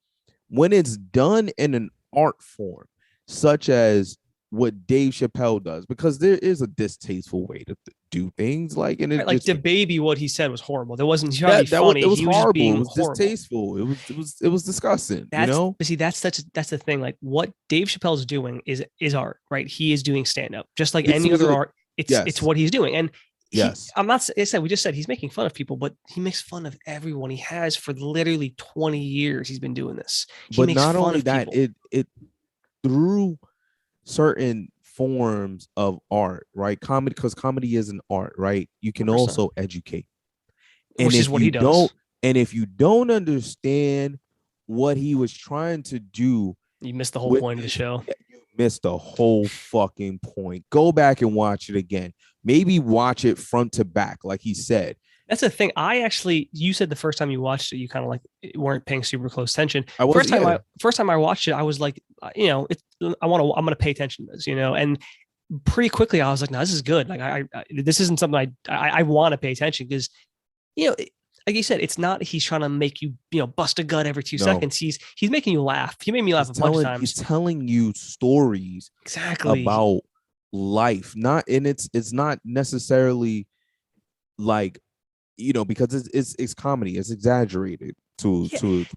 When it's done in an art form, such as what Dave Chappelle does, because there is a distasteful way to do things, like, and like DaBaby, what he said was horrible. There wasn't funny. It was horrible. It was horrible. Distasteful. It was disgusting. But see, that's the thing. Like what Dave Chappelle's doing is art, right? He is doing stand up, just like any other art. It's what he's doing, and I'm not. I said we just said he's making fun of people, but he makes fun of everyone. He has for literally 20 years. He's been doing this. But not only that, it through certain forms of art, right? Comedy, because comedy is an art, right? You can 100%. Also educate, and which is what he does. And if you don't understand what he was trying to do, you missed the whole point of the show. You missed the whole fucking point. Go back and watch it again. Maybe watch it front to back, like he said. That's the thing. You said the first time you watched it, you kind of like weren't paying super close attention. First time I watched it, I was like, I'm going to pay attention to this, and pretty quickly I was like, no, this is good. Like this isn't something I want to pay attention because, like you said, it's not he's trying to make you, bust a gut every 2 seconds. He's making you laugh. He made me laugh a bunch of times. He's telling you stories about life. It's not necessarily like, because it's comedy. It's exaggerated to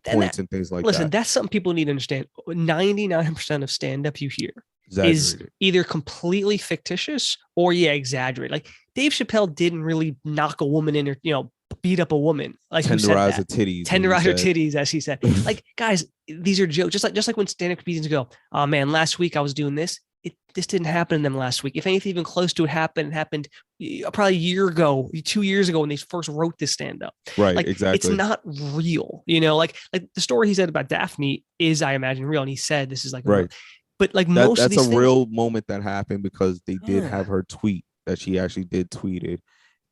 points and things like that. Listen, that's something people need to understand. 99% of stand-up you hear is either completely fictitious or exaggerated. Like Dave Chappelle didn't really knock a woman in her, beat up a woman, like tenderize her titties, as he said. Like, guys, these are jokes. Just like when stand-up comedians go, oh man, last week I was doing this. This didn't happen to them last week. If anything even close to it happened probably a year ago, 2 years ago when they first wrote this stand-up. Right, like, exactly. It's not real, like the story he said about Daphne is, I imagine, real. And he said this is like right. But like that's of these a real moment that happened because they did have her tweet that she actually did tweet it.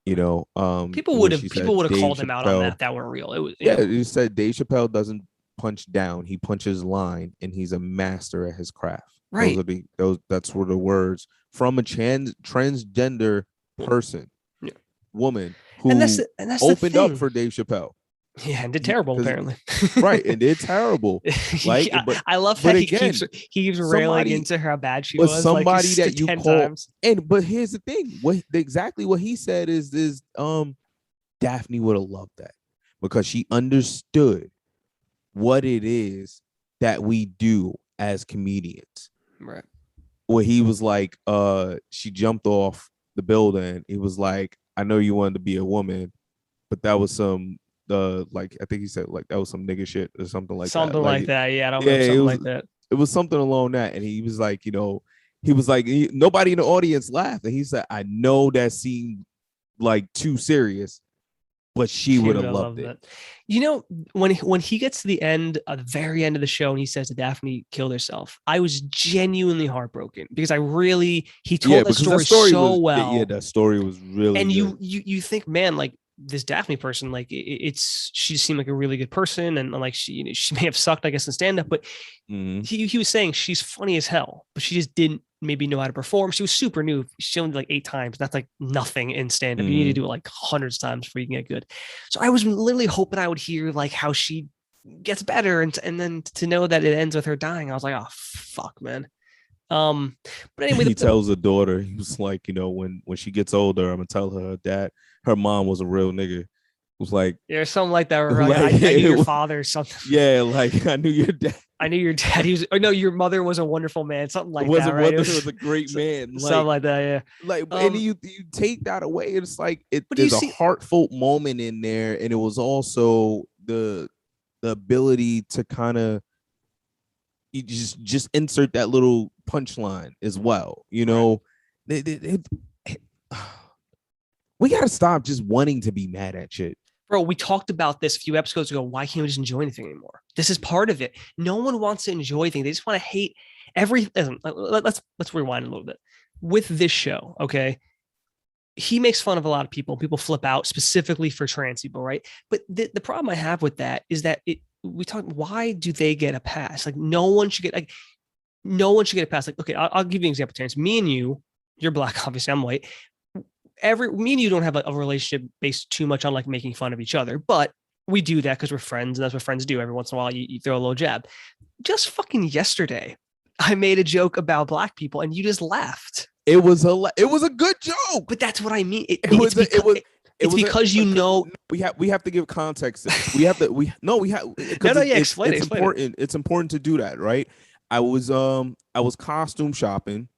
People would have called him out on that weren't real. It was he said Dave Chappelle doesn't punch down, he punches line, and he's a master at his craft. Right. That's were the words from a transgender person, woman who and that's opened up for Dave Chappelle. Yeah, and did terrible apparently. Right, and did terrible. Like, I love that he keeps railing into how bad she was. Somebody like, that you 10 call, times. but here's the thing: exactly what he said is Daphne would have loved that because she understood what it is that we do as comedians. Right. Where he was like, she jumped off the building. He was like, I know you wanted to be a woman, but that was some. Like I think he said like that was some nigga shit or something like that. Yeah, I don't know, something like that. It was something along that, and he was like, he was like, nobody in the audience laughed, and he said, I know that seemed like too serious, but she would have loved it. When he gets to the very end of the show, and he says that Daphne killed herself, I was genuinely heartbroken because he told the story so well. Yeah, that story was really. And good. you think, man, like. This Daphne person, like she seemed like a really good person, and like she may have sucked, I guess, in stand-up, but he was saying she's funny as hell, but she just didn't maybe know how to perform. She was super new. She only did like 8 times. That's like nothing in stand-up. You need to do it like hundreds of times before you can get good. So I was literally hoping I would hear like how she gets better, and then to know that it ends with her dying, I was like, oh fuck, man. But anyway, he tells the daughter, he was like, when she gets older, I'm gonna tell her that her mom was a real nigga. It was like, yeah, something like that. Right? Like, I knew your father or something. Yeah, like I knew your dad. I knew your dad. Your mother was a wonderful man. Something like that. Right? It was a great man. Something like that. Yeah. Like, and you take that away, it's like there's a heartfelt moment in there, and it was also the ability to kind of you just insert that little punchline as well. We gotta stop just wanting to be mad at shit. Bro, we talked about this a few episodes ago. Why can't we just enjoy anything anymore? This is part of it. No one wants to enjoy things. They just want to hate everything. Let's rewind a little bit. With this show, okay? He makes fun of a lot of people. People flip out specifically for trans people, right? But the problem I have with that is that we talk, why do they get a pass? Like no one should get a pass. Like, okay, I'll give you an example, Terrance. Me and you're black, obviously, I'm white. Me and you don't have a relationship based too much on like making fun of each other, but we do that because we're friends, and that's what friends do. Every once in a while, you throw a little jab. Just fucking yesterday, I made a joke about black people, and you just laughed. It was a good joke, but that's what I mean. It's because we have to give context. Explain it. It's important to do that, right? I was costume shopping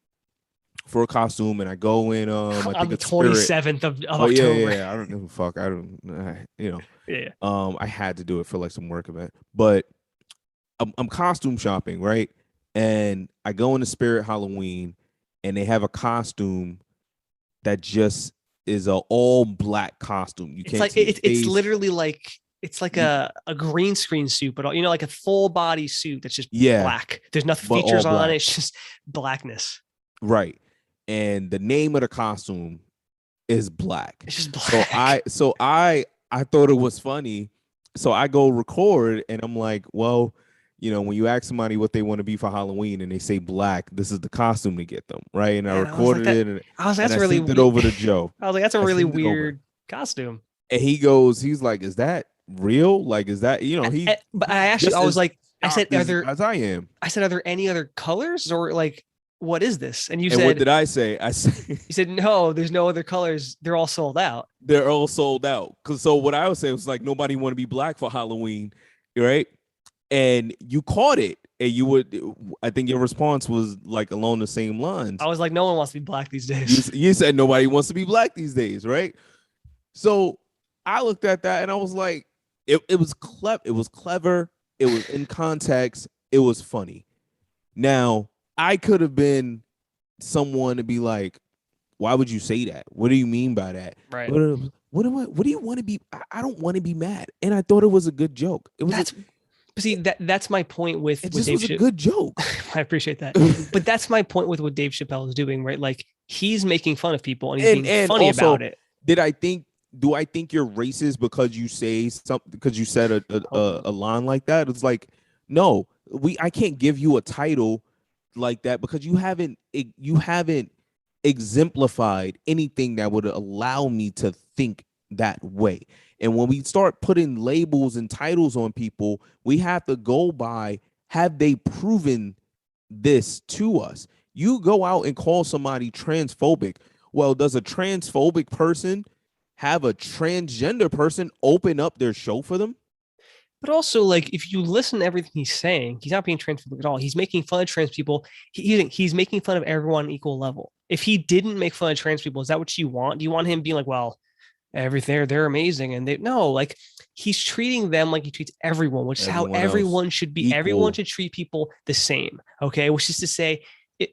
for a costume, and I go in I think the 27th of October. Yeah. I don't give a fuck. I had to do it for like some work event, but I'm costume shopping, right? And I go into Spirit Halloween, and they have a costume that just is a all black costume. You can't. It's literally like it's like a green screen suit, but like a full body suit that's just black. There's nothing features on it. It's just blackness. Right. And the name of the costume is black. It's just black. So I thought it was funny. So I go record and I'm like, well, when you ask somebody what they want to be for Halloween and they say black, this is the costume to get them, right? And I recorded it and I was like, that's really sent it over to Joe. I was like, that's a really weird costume. And he's like, is that real? Like, is that, but I was like, I said, are there any other colors or like, what is this? And you said, what did I say? You said, no, there's no other colors. They're all sold out. They're all sold out. So what I would say was like, nobody want to be black for Halloween, right? And you caught it. And I think your response was like along the same lines. I was like, no one wants to be black these days. You said nobody wants to be black these days, right? So I looked at that and I was like, it was clever. It was clever. It was in context. It was funny. Now, I could have been someone to be like, why would you say that? What do you mean by that? Right. What do you want to be? I don't want to be mad. And I thought it was a good joke. It was that's my point with this Dave was a good joke. I appreciate that. But that's my point with what Dave Chapelle is doing, right? Like he's making fun of people and he's being funny also, about it. Do I think you're racist because you say something, because you said a line like that? It's like, no, I can't give you a title like that because you haven't exemplified anything that would allow me to think that way. And when we start putting labels and titles on people, we have to go by, have they proven this to us? You go out and call somebody transphobic. Well, does a transphobic person have a transgender person open up their show for them? But also, like, if you listen to everything he's saying, he's not being transphobic at all. He's making fun of trans people. He's making fun of everyone on equal level. If he didn't make fun of trans people, is that what you want? Do you want him being like, well, they're amazing? And like he's treating them like he treats everyone, which is how everyone should be. Equal. Everyone should treat people the same. Okay. Which is to say,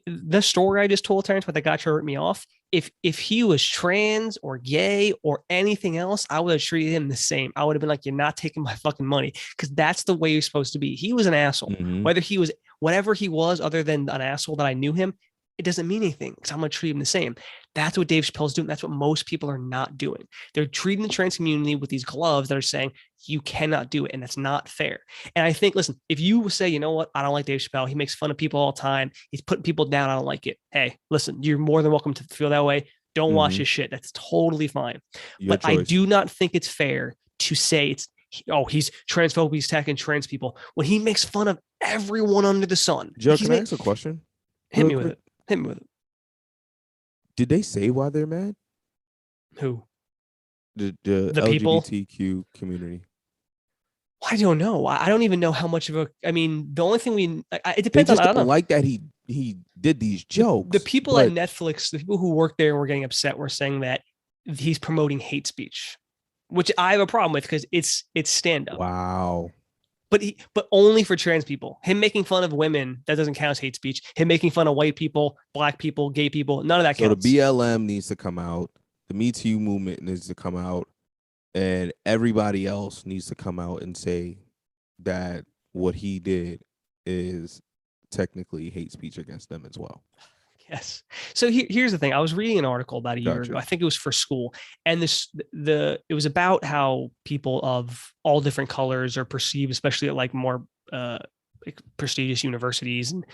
the story I just told, Terrance, but that got to hurt me off. If he was trans or gay or anything else, I would have treated him the same. I would have been like, you're not taking my fucking money, because that's the way you're supposed to be. He was an asshole. Mm-hmm. Whether he was whatever he was, other than an asshole that I knew him, it doesn't mean anything because I'm going to treat him the same. That's what Dave Chappelle's doing. That's what most people are not doing. They're treating the trans community with these gloves that are saying you cannot do it, and that's not fair. And I think, listen, if you say, you know what, I don't like Dave Chappelle, he makes fun of people all the time, he's putting people down, I don't like it. Hey, listen, you're more than welcome to feel that way. Don't watch his shit. That's totally fine. Your choice. I do not think it's fair to say he's transphobic, he's attacking trans people when he makes fun of everyone under the sun. Joe, can I ask a question? Hit me with it. Did they say why they're mad? Who? The LGBTQ people? Community. I don't know. I don't even know how much of a. I mean, the only thing it depends on. I don't know. Like that he did these jokes. The people at Netflix, the people who work there and were getting upset, were saying that he's promoting hate speech, which I have a problem with because it's stand up. Wow. But only for trans people. Him making fun of women, that doesn't count as hate speech. Him making fun of white people, black people, gay people, none of that counts. So the BLM needs to come out. The Me Too movement needs to come out. And everybody else needs to come out and say that what he did is technically hate speech against them as well. Yes. So here's the thing. I was reading an article about a year ago. I think it was for school. And it was about how people of all different colors are perceived, especially at like more like prestigious universities. And,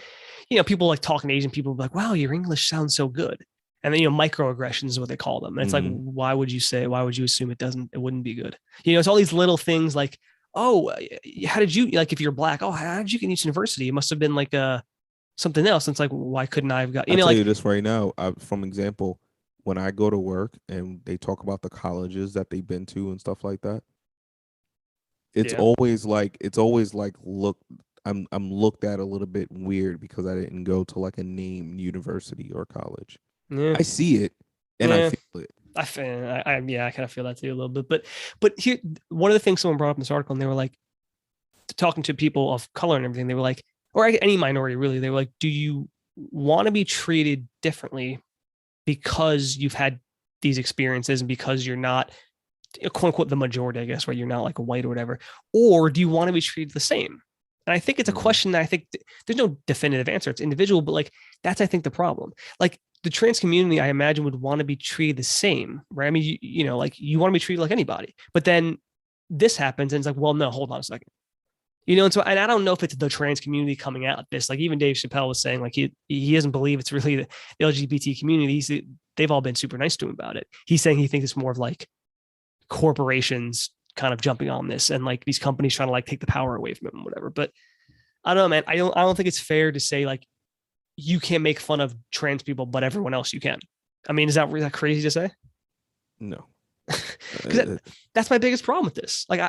people like talking to Asian people like, wow, your English sounds so good. And then, microaggressions is what they call them. And it's like, why would you assume it wouldn't be good? It's all these little things like, oh, how did you, like, if you're black, oh, how did you get into university? It must have been like something else. And it's like, why couldn't I have got, I'll tell you this right now, from example, when I go to work and they talk about the colleges that they've been to and stuff like that, it's always like, look, I'm looked at a little bit weird because I didn't go to like a named university or college. Yeah. I see it and I feel it. I kind of feel that too a little bit. But here, one of the things someone brought up in this article, and they were like, talking to people of color and everything, they were like, or any minority really, they were like, do you want to be treated differently because you've had these experiences and because you're not quote unquote the majority, I guess, where you're not like a white or whatever, or do you want to be treated the same? And I think it's a question that I think there's no definitive answer. It's individual, but like that's I think the problem. Like the trans community, I imagine, would want to be treated the same, right? I mean, you know, like you want to be treated like anybody, but then this happens and it's like, well, no, hold on a second. You know, and so, and I don't know if it's the trans community coming out this, like even Dave Chappelle was saying, like he doesn't believe it's really the LGBT community. They've all been super nice to him about it. He's saying he thinks it's more of like corporations kind of jumping on this and like these companies trying to like take the power away from him and whatever. But I don't know, man. I don't think it's fair to say like you can't make fun of trans people, but everyone else you can. I mean, is that crazy to say? No. Because that's my biggest problem with this. Like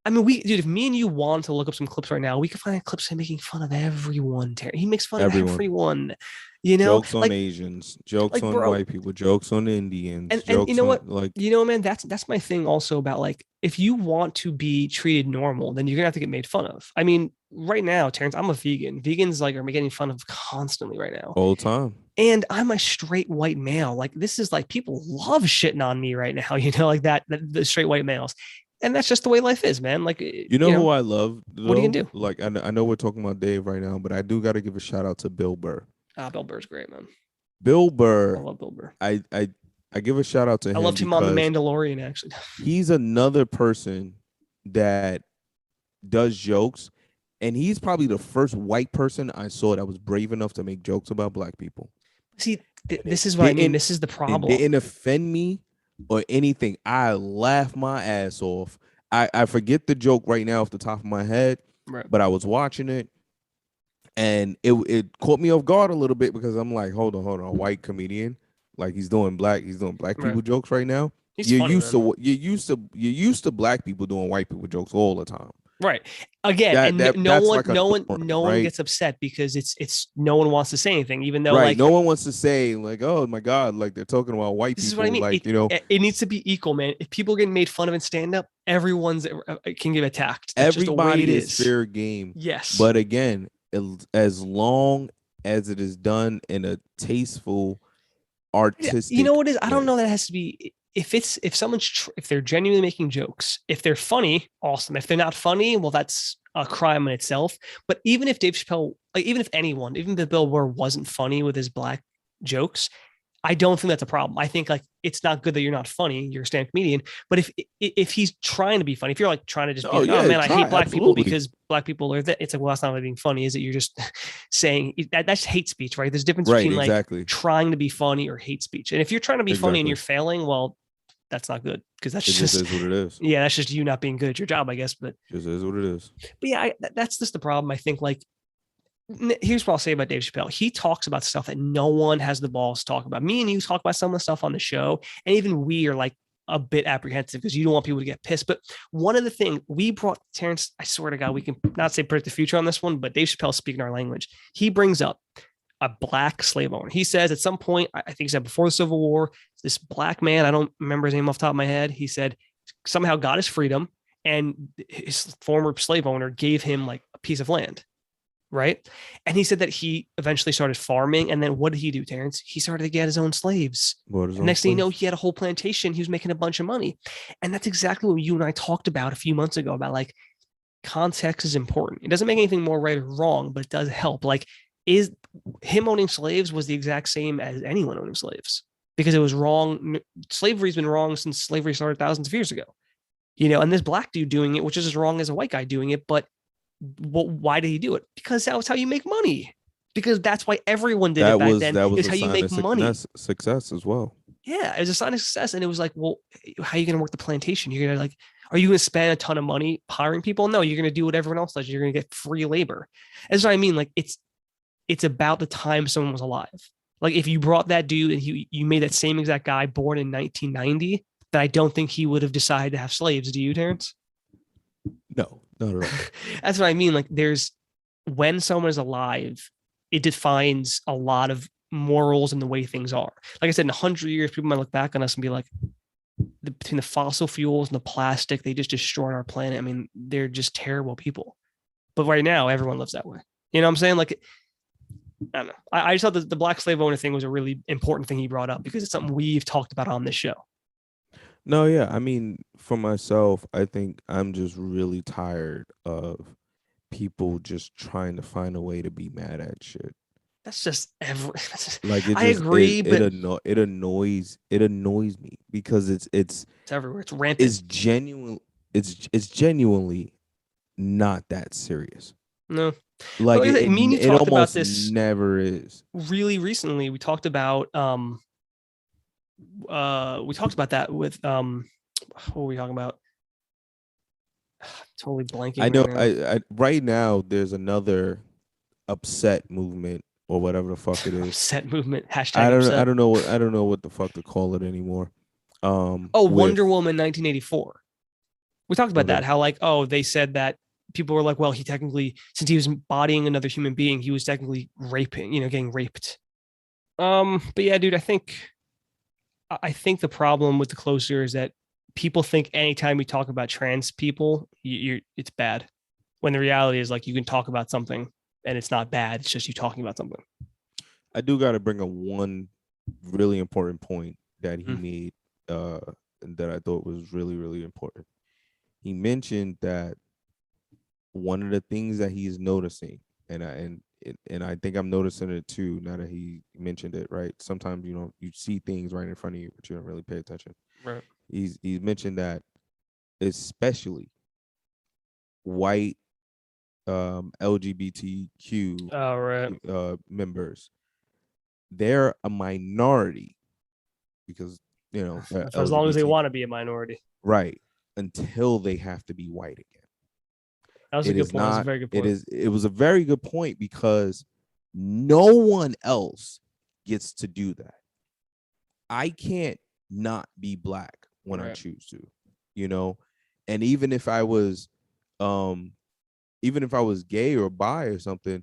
I mean, dude, if me and you want to look up some clips right now, we can find clips of him making fun of everyone. He makes fun of everyone. You know, jokes on Asians, jokes on white people, jokes on Indians, and you know what? Like, you know, man, that's my thing also about like if you want to be treated normal, then you're gonna have to get made fun of. I mean, right now, Terrance, I'm a vegan. Vegans like are getting fun of constantly right now, all the time. And I'm a straight white male. Like this is like people love shitting on me right now. You know, like that the straight white males. And that's just the way life is, man. Like, you know who I love? Though? What are you gonna do? Like, I know we're talking about Dave right now, but I do got to give a shout out to Bill Burr. Bill Burr's great, man. Bill Burr. I love Bill Burr. I give a shout out to him. I loved him on The Mandalorian, actually. He's another person that does jokes, and he's probably the first white person I saw that was brave enough to make jokes about black people. See, this is what I mean. This is the problem. It didn't offend me or anything. I laugh my ass off. I forget the joke right now off the top of my head, right. But I was watching it and it caught me off guard a little bit because I'm like, hold on, a white comedian, like he's doing black people jokes right now. You're used to black people doing white people jokes all the time. Right. Again, no one gets upset because it's no one wants to say anything, even though like no one wants to say like, oh my God, like they're talking about white people. This is what I mean. Like, it needs to be equal, man. If people are getting made fun of in stand up, everyone's can get attacked. That's everybody is fair game. Yes. But again, as long as it is done in a tasteful, artistic. You know what it is? I don't know that it has to be. If they're genuinely making jokes, if they're funny, awesome. If they're not funny, well, that's a crime in itself. But even if Dave Chappelle, like even if Bill Burr wasn't funny with his black jokes, I don't think that's a problem. I think like it's not good that you're not funny. You're a stand-up comedian. But if he's trying to be funny, if you're like trying to just be man, I hate black people because black people are that, it's like, well, that's not really being funny, is it? You're just saying that's hate speech, right? There's a difference between like trying to be funny or hate speech. And if you're trying to be funny and you're failing, well, that's not good because that's just is what it is. Yeah, that's just you not being good at your job, I guess. But just is what it is. But yeah, that's just the problem. I think like here's what I'll say about Dave Chappelle. He talks about stuff that no one has the balls to talk about. Me and you talk about some of the stuff on the show, and even we are like a bit apprehensive because you don't want people to get pissed. But one of the things we brought Terrance, I swear to God, we can not say predict the future on this one, but Dave Chappelle speaking our language. He brings up a black slave owner. He says at some point, I think he said before the Civil War, this black man, I don't remember his name off the top of my head, he said somehow got his freedom and his former slave owner gave him like a piece of land, right? And he said that he eventually started farming. And then what did he do, Terrance? He started to get his own slaves. Next thing you know, he had a whole plantation. He was making a bunch of money. And that's exactly what you and I talked about a few months ago about like context is important. It doesn't make anything more right or wrong, but it does help. Like, is him owning slaves was the exact same as anyone owning slaves because it was wrong. Slavery's been wrong since slavery started thousands of years ago, and this black dude doing it, which is as wrong as a white guy doing it. But why did he do it? Because that was how you make money. Because that's why everyone did it back then. That was how you make money. Success as well. Yeah, it was a sign of success. And it was like, well, how are you going to work the plantation? You're going to like, are you going to spend a ton of money hiring people? No, you're going to do what everyone else does. You're going to get free labor. That's what I mean. Like it's about the time someone was alive. Like if you brought that dude and you made that same exact guy born in 1990, then I don't think he would have decided to have slaves. Do you, Terrance? No, not at all. That's what I mean. Like when someone is alive, it defines a lot of morals and the way things are. Like I said, in 100 years, people might look back on us and be like, between the fossil fuels and the plastic, they just destroyed our planet. I mean, they're just terrible people. But right now, everyone lives that way. You know what I'm saying? Like, I don't know. I just thought that the black slave owner thing was a really important thing he brought up because it's something we've talked about on this show. No, yeah. I mean, for myself, I think I'm just really tired of people just trying to find a way to be mad at shit. That's just Like it I just agree, but it annoys me because it's everywhere. It's rampant. It's genuinely not that serious. No. Like Well, it me and you it talked about almost this never is. really recently. We talked about that with what were we talking about? Totally I blanking know right now. right now there's another upset movement or whatever the fuck it is. Upset movement. Hashtag upset. I don't know what the fuck to call it anymore. Oh, With Wonder Woman 1984. We talked about okay. that. How like, oh, they said that people were like, well, he technically, since he was embodying another human being, he was technically raping, getting raped. But yeah, dude, I think the problem with the closer is that people think anytime we talk about trans people, it's bad. When the reality is like you can talk about something and it's not bad. It's just you talking about something. I do got to bring up one really important point that he made that I thought was really, really important. He mentioned that one of the things that he's noticing, and I think I'm noticing it too now that he mentioned it, right? Sometimes you see things right in front of you, but you don't really pay attention. Right. He's mentioned that especially white LGBTQ members, they're a minority because for as long as they want to be a minority, right? Until they have to be white again. That was a good point. That was a very good point. It was a very good point because no one else gets to do that. I can't not be black when I choose to, and even if I was gay or bi or something,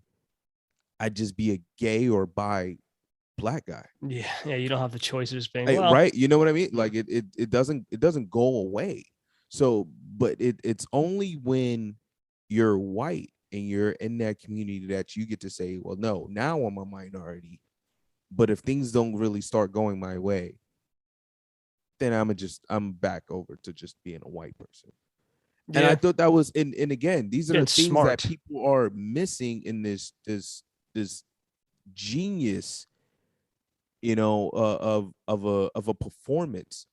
I'd just be a gay or bi black guy. Yeah, you don't have the choice of just being right. You know what I mean? Like it doesn't go away. So, but it's only when you're white and you're in that community that you get to say, well, no, now I'm a minority. But if things don't really start going my way, then I'm back over to just being a white person. Yeah. And I thought that was and again, these are the things that people are missing in this genius, of a performance.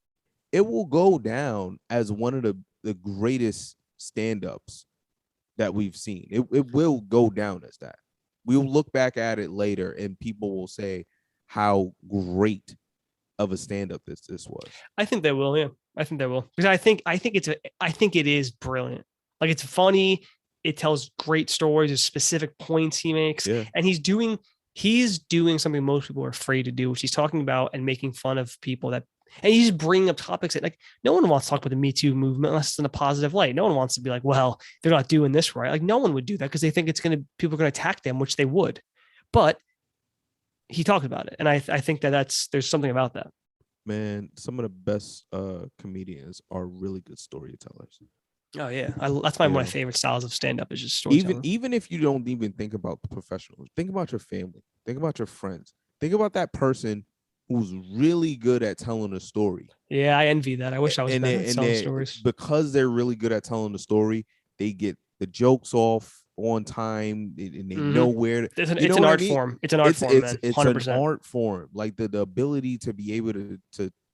It will go down as one of the greatest stand-ups that we've seen. It will go down as that. We'll look back at it later and people will say how great of a stand-up this was. I think they will, yeah. I think they will. Because I think it is brilliant. Like it's funny, it tells great stories, there's specific points he makes. Yeah. And he's doing something most people are afraid to do, which he's talking about and making fun of people and he's bringing up topics that like no one wants to talk about the Me Too movement unless it's in a positive light. No one wants to be like, well, they're not doing this right. Like no one would do that because they think people are going to attack them, which they would. But he talked about it. And I think there's something about that. Man, some of the best comedians are really good storytellers. Oh yeah, that's one of my favorite styles of stand-up is just storytelling. Even if you don't even think about the professionals, think about your family, think about your friends, think about that person who's really good at telling a story. Yeah, I envy that. I wish I was better at telling stories. Because they're really good at telling the story, they get the jokes off on time and they know where. It's an art form. It's an art form. It's 100%. An art form. Like the ability to be able to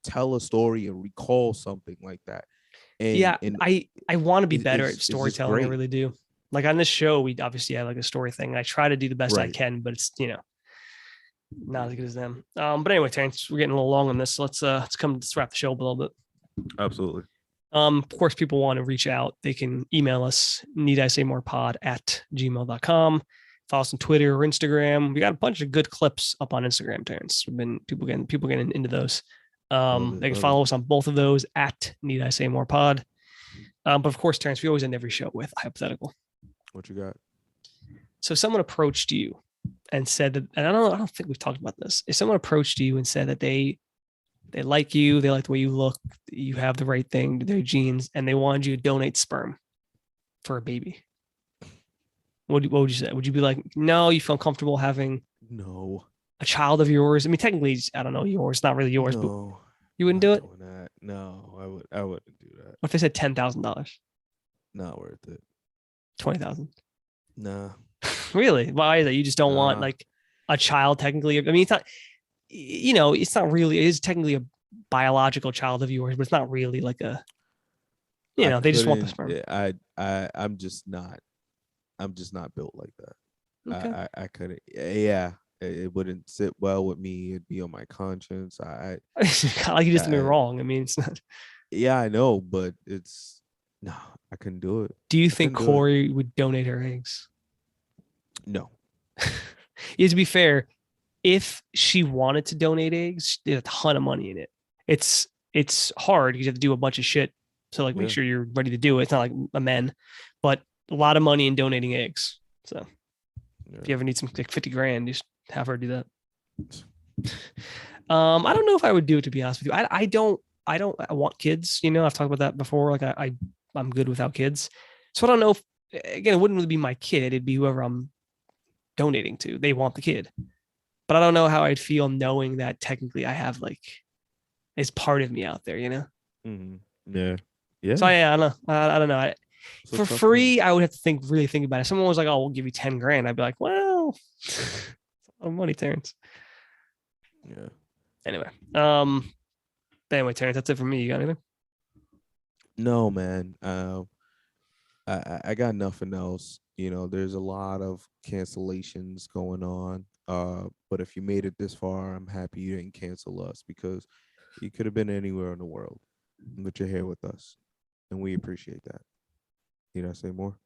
tell a story and recall something like that. And I want to be better at storytelling. I really do. Like on this show, we obviously have like a story thing. I try to do the best I can, but it's not as good as them. But anyway, Terrance, we're getting a little long on this. So let's wrap the show up a little bit. Absolutely. Of course, people want to reach out. They can email us, needisaymorepod@gmail.com. Follow us on Twitter or Instagram. We got a bunch of good clips up on Instagram, Terrance. We've been people getting into those. They can follow us on both of those @needisaymorepod. But of course, Terrance, we always end every show with a hypothetical. What you got? So someone approached you and said that, and I don't think we've talked about this. If someone approached you and said that they like you, they like the way you look, you have the right thing, their genes, and they wanted you to donate sperm for a baby, what would you say? Would you be like, no, you feel comfortable having a child of yours? I mean, technically, I don't know, yours, not really yours, but you wouldn't do it? No, I wouldn't do that. What if they said $10,000? Not worth it. 20,000. Nah. Really? Why is that? You just don't want like a child technically. I mean, it's not, it's not really, it is technically a biological child of yours, but it's not really like a, they just want the sperm. I'm just not built like that. Okay. I couldn't. Yeah, it wouldn't sit well with me. It'd be on my conscience. Like you just been wrong. I mean, it's not. Yeah, I know, but no, I couldn't do it. Do you think Corey would donate her eggs? No. To be fair, if she wanted to donate eggs, there's a ton of money in it. It's hard because you have to do a bunch of shit to like make sure you're ready to do it. It's not like a men, but a lot of money in donating eggs. So if you ever need some like 50 grand, just have her do that. I don't know if I would do it, to be honest with you. I don't want kids. I've talked about that before. Like I'm good without kids. So I don't know if, again, it wouldn't really be my kid. It'd be whoever I'm donating to. They want the kid, but I don't know how I'd feel knowing that technically I have like, it's part of me out there, Mm-hmm. Yeah. So I don't know. I don't know. For free, I would have to really think about it. If someone was like, "Oh, we'll give you 10 grand," I'd be like, "Well, it's a lot of money, Terrance." Yeah. Anyway, Terrance, that's it for me. You got anything? No, man. I got nothing else. There's a lot of cancellations going on. But if you made it this far, I'm happy you didn't cancel us, because you could have been anywhere in the world, but you're here with us, and we appreciate that. You know, say more.